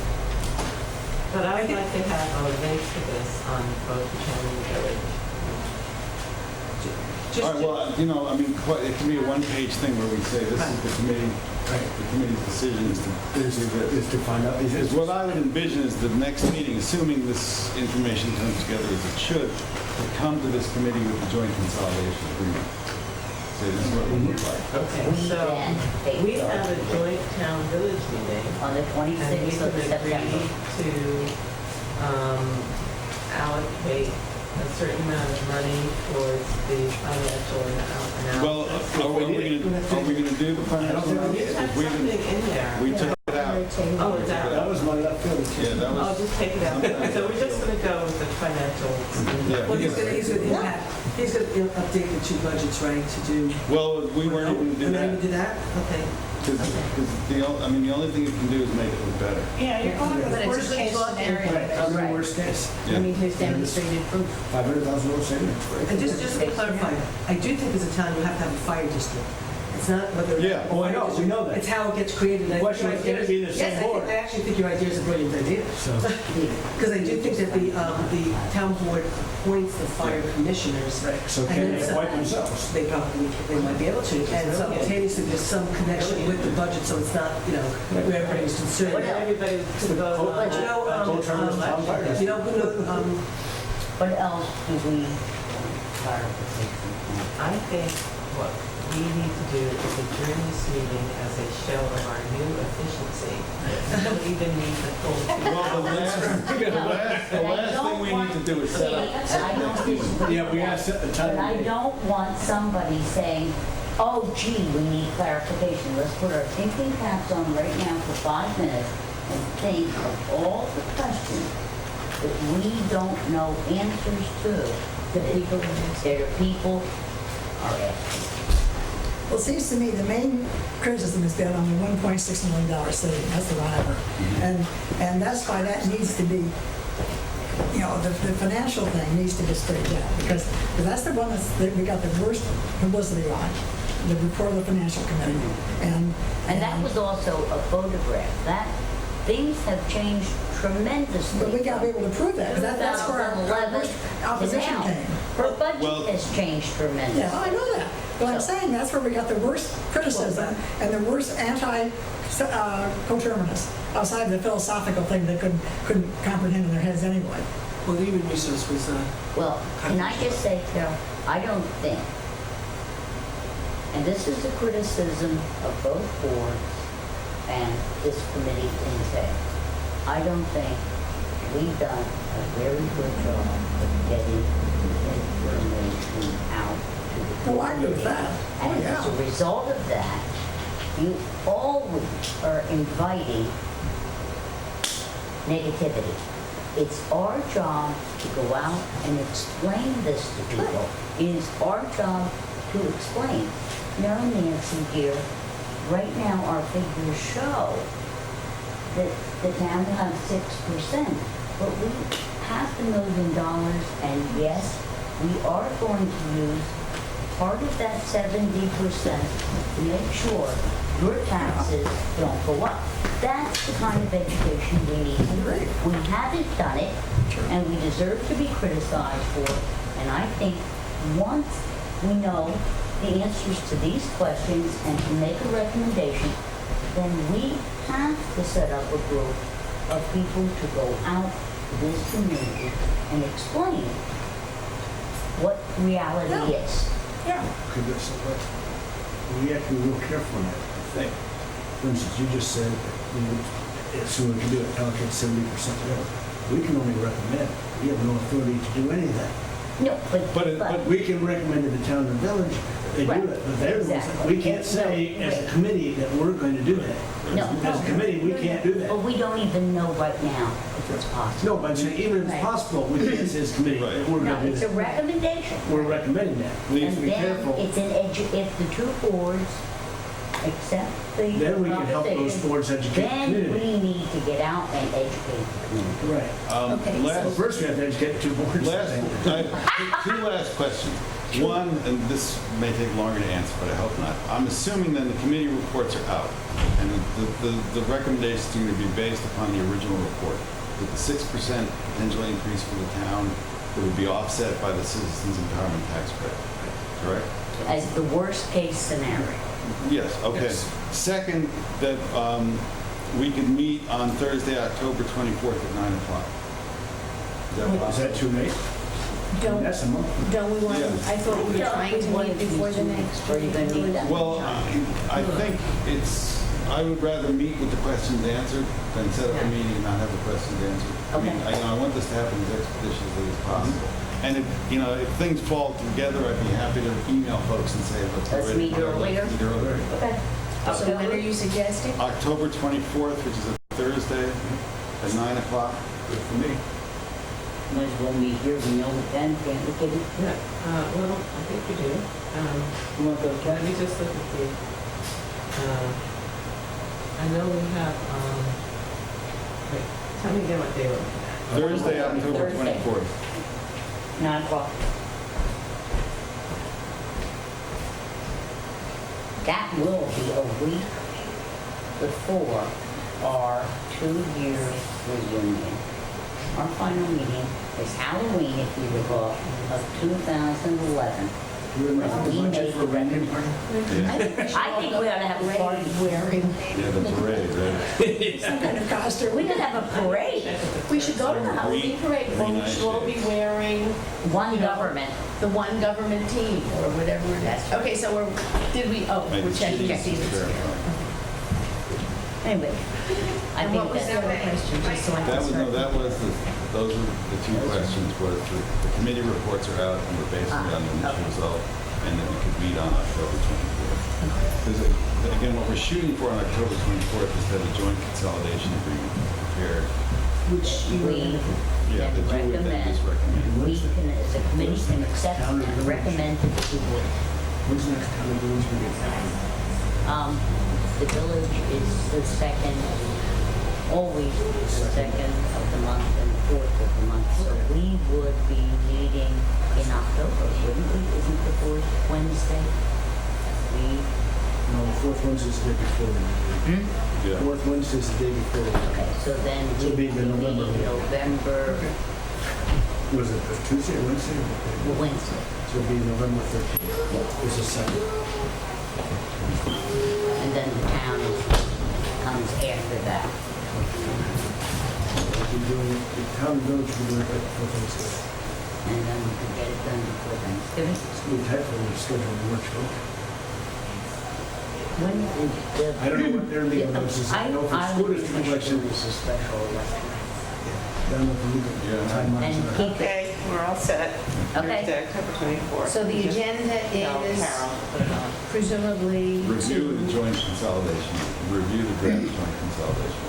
But I would like to have a link to this on both the town and the village. All right, well, I mean, it can be a one-page thing where we say, this is the committee's decision is Is to find out. is what I would envision is the next meeting, assuming this information comes together as it should, to come to this committee with the joint consolidation agreement. Say, this is what it would look like. Okay, We so then take we the- have a joint town-village meeting. On the And we 26th of could agree September. to allocate a certain amount of money towards the financial analysis. Well, are we gonna do the financial You analysis? have We something didn't- in there. We took it out. Oh, it's That out. was my left field. Yeah, that I'll was, just take it out. So we're just gonna go with the financials. yeah. Well, he's gonna update the two budgets, right, to do. Well, we weren't able to do We're not able to that. do that? Okay. Because the only thing you can do is make it look better. Yeah, you're going with But the it's worst a case good scenario. Right, I'm in worst case. Yeah. I mean, his demonstrated proof. $500,000 savings. And just to clarify, I do think as a town, you have to have a fire district. It's not whether. Yeah. Oh, I know, we know that. It's how it gets created. And I think Question is, can it be the same Yes, board? I actually think your idea is a brilliant idea. So, Because I do think that the town board appoints the fire commissioners. right, so And can then they some- appoint themselves? They probably, they might be able to. And simultaneously, there's some connection with the budget, so it's not, where everybody's concerned. What everybody could vote on. But you know, Coterminous town fire district. you know, What else do we clarification on? I think what we need to do is adjourn this meeting as a show of our new efficiency. We don't even need the full 2 Well, the hours. last thing we need to do is set up. I don't disagree Yeah, we with gotta that. set the time. But I don't want somebody saying, oh gee, we need clarification. Let's put our thinking caps on right now for 5 minutes and think of all the questions that we don't know answers to, that people are asking. Well, it seems to me the main criticism has been on the $1.6 million saving. That's the one I've heard. And that's why that needs to be, the financial thing needs to be straightened out because that's the one that we got the worst publicity on, the report of the financial committee. And that was also a photograph. That, things have changed tremendously. But we got to be able to prove that, because that's where our 2011 worst opposition to now. came. Her budget Well- has changed tremendously. Yeah, I know that. But I'm saying that's where we got the worst criticism and the worst anti-coterminous, outside of the philosophical thing they couldn't comprehend in their heads anyway. well, the human resource was, Well, can I just say, Carol, I don't think, and this is a criticism of both boards and this committee in today, I don't think we've done a very good job of getting information out to the Oh, I agree with that. Oh, And yeah. as a result of that, you always are inviting negativity. It's our job to go out and explain this to people. It is our job to explain. No, Nancy, dear, right now our figures show that the town will have 6%, but we have $1 million, and yes, we are going to use part of that 70% to make sure your taxes don't go up. That's the kind of education we need to do. We haven't done it, and we deserve to be criticized for it. And I think once we know the answers to these questions and can make a recommendation, then we have to set up a group of people to go out to this community and explain what reality is. Yeah. Could this, we have to be real careful on that, I think. For instance, you just said that so we can do it, allocate 70% together. We can only recommend. We have no authority to do any of that. No, But We can recommend to the town and village that they Right. do it, but they're the ones, Exactly. we can't say No, as a right. committee that we're going to do that. No. As a committee, we can't do but that. we don't even know right now if it's possible. No, but I'm saying even if it's Right. possible, we can't say as a committee that we're No, going to do it's a that. recommendation. We're recommending that. We have And to be then careful. it's if the two boards accept the Then we can help those proposition, boards educate the then community. we need to get out and educate the community. Right. Okay, Well, Last, first we have to educate the two boards. last, I have two last questions. One, and this may take longer to answer, but I hope not. I'm assuming then the committee reports are out, and the recommendations are going to be based upon the original report, with the 6% potential increase for the town that would be offset by the Citizens Empowerment Tax Credit. Correct? As the worst case scenario. Yes, okay. Yes. Second, that we could meet on Thursday, October 24th at 9 o'clock. Is that Is possible? that too late? Don't, That's a month. don't we want, Yeah. I thought we were trying to meet before the next. Or you gonna need that? Well, I think I would rather meet with the questions answered than set up a meeting and not have the questions answered. I mean, Okay. I want this to happen as expeditiously as possible. And if things fall together, I'd be happy to email folks and say, let's Let's meet earlier. Meet earlier. Okay. So when are you suggesting? October 24th, which is a Thursday, at 9 o'clock. Good for me. Might as well meet here, we know then, can't we, Kitty? Yeah, well, I think you do. You want to go, Let me just look at the, I know we have, wait, tell me again what day we're looking at. Thursday, October Thursday. 24th. 9 o'clock. That will be a week before our 2-year reunion. Our final meeting is Halloween, if you recall, of 2011. You would like to We lunch made for the a reunion record. party? I think we ought to have a party. Wearing, Yeah, the parade, right? Some kind of costume. We could have a parade. we should go to the Halloween parade, where we should all be wearing One government. the one government team, or whatever it is. Okay, so we're Maybe checking to Stevens see if is it's there. here. Anyway, I And think what was the other that, question, just so I That can was, start? no, that was, those were the two questions, was the committee reports are out and we're basing it on the initial result, and then we could meet on October 24th. Because again, what we're shooting for on October 24th is to have a joint consolidation agreement prepared. Which you were we Yeah, can that you would then just recommend. we can, as a committee can accept and recommend to the board. When's the next town village meeting? The village is the second, always the second of the month and the fourth of the month. So we would be meeting in October, wouldn't we? Isn't the fourth Wednesday? No, the fourth Wednesday is the day before. Yeah. Fourth Wednesday is the day before. Okay, so then So we it'd be would be the November meeting meeting. November, Was it Tuesday or Wednesday? Wednesday. So it'll be November 13th. It's a Sunday. And then the town comes after that. We'll be doing, the town village will be doing it right before Thanksgiving. And then we can get it done before Thanksgiving. We had to schedule the workshop. When is the... I don't know what their legal notice is. I know for school district election, It's a special election. I don't know if the legal Yeah. timelines And are. keep it, Okay, we're all set. Okay. Thursday, October 24th. So the Just agenda tell is Carol to put it on. presumably Review the to, joint consolidation, review the draft joint consolidation.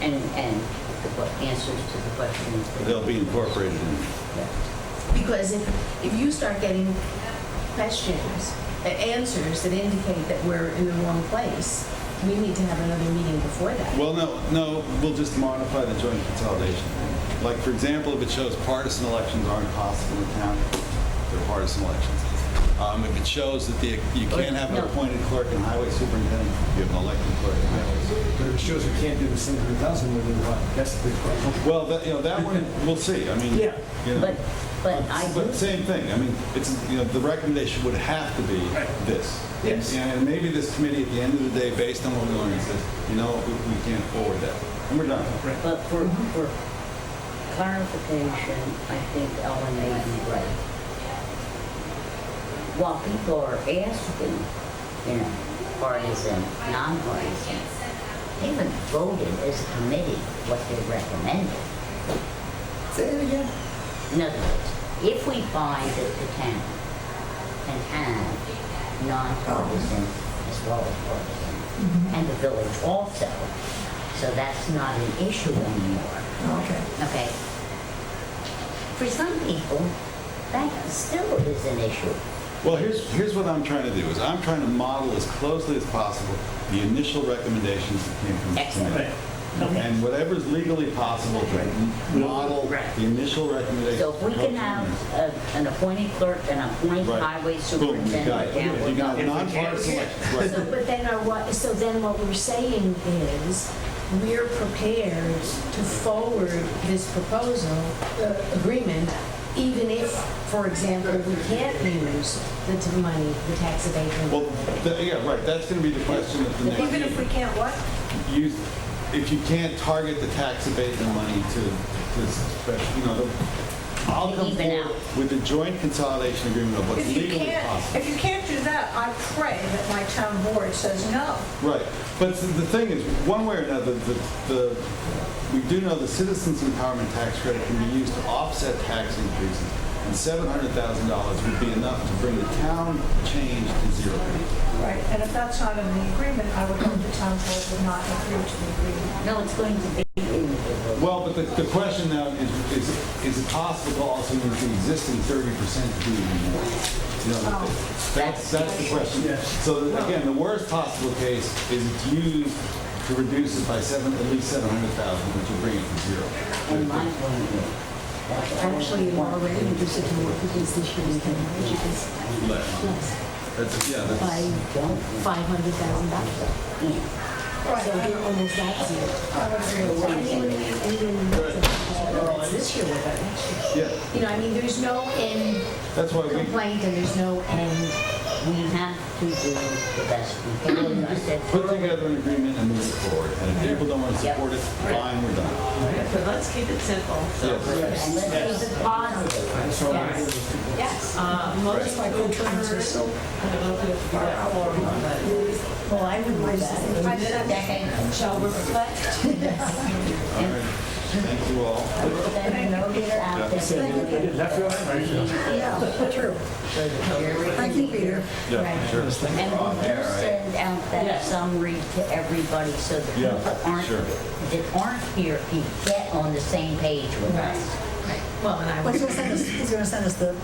and the answers to the questions. that- They'll be incorporated in. because if you start getting questions, answers that indicate that we're in the wrong place, we need to have another meeting before that. Well, no, we'll just modify the joint consolidation. Like, for example, if it shows partisan elections aren't possible in town, they're partisan elections. If it shows that you can't have an No. appointed clerk and highway superintendent, you have an elected clerk and highway superintendent. But if it shows we can't do the same 100,000, we'll do what? That's the big question. Well, that one, we'll see. I mean, Yeah. you know. But I do, But same thing, I mean, the recommendation would have to be this. Yes. And maybe this committee, at the end of the day, based on what we learned, says, we can't forward that. And we're done. but for clarification, I think Ellen may be right. While people are asking, partisan, nonpartisan, they haven't voted as a committee what they recommended. Say it again. In other words, if we find that the town can have nonpartisan as well as partisan, and the village also, so that's not an issue anymore. Okay. Okay. For some people, that still is an issue. Well, here's what I'm trying to do, is I'm trying to model as closely as possible the initial recommendations that came from the Excellent. committee. And whatever's legally possible to model the initial recommendations. So if we can have an appointed clerk and an appointed Right. highway Boom, superintendent, you got it. that You would got go. nonpartisan elections. Right. But then so then what we're saying is, we're prepared to forward this proposal, agreement, even if, for example, we can't use the money, the tax abatement. Well, yeah, right, that's going to be the question of the next Even if we meeting. can't what? If you can't target the tax abatement money to special, I'll come Even forward out. with a joint consolidation agreement of what's If you legally can't, possible. if you can't do that, I pray that my town board says no. Right, but the thing is, one way or another, we do know the citizens empowerment tax credit can be used to offset tax increases, and $700,000 would be enough to bring the town change to zero. Right, and if that's not in the agreement, I would hope the town board would not agree to the agreement. No, it's going to be individual. Well, but the question now is it possible to also use the existing 30% to do even more? That's the question. So again, the worst possible case is it's used to reduce it by at least 700,000, which will bring it to zero. And my point is, that's all Actually, we you want already to do. reduced it to more because this year we can, which is less, by $500,000. So we're almost at zero. And even this year, we're better next year. Yeah, I mean, there's no end that's why we, complaint and there's no end. We have to do the best we can. I said put earlier, together an agreement and move it forward. And if people don't want to support it, fine, we're done. But let's keep it simple. So, Yes. and let's keep it positive. Yes. Most why co-terms are so- Well, I would like to shall reflect. All right, thank you all. Then notice out that Yeah, true. Thank you, Peter. Yeah, sure. and we'll send out that summary to everybody so that Yeah, people sure. that aren't here can get on the same page with us. Well, and I Well, would. he's gonna send us the,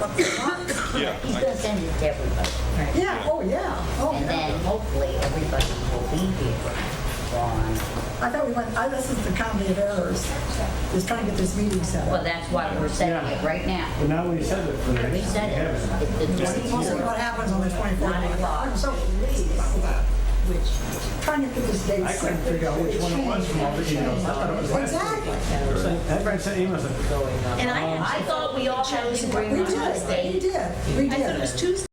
Yeah. He's gonna send it to everybody. yeah, oh, yeah, oh, And yeah. then hopefully everybody will be here on, I thought we went, this is the comedy of errors, is trying to get this meeting set well, up. that's why we're setting it right now. But now we said it for We said it, it's the We'll see 24th. what happens on the 24th. 9 o'clock. I'm so, trying to get this date I couldn't set. figure out which one it was from all the emails. I thought it was last Exactly. week. Everybody sent emails like, And I thought we all chose to bring We on did, Tuesday. we did, we I thought it did. was Tuesday.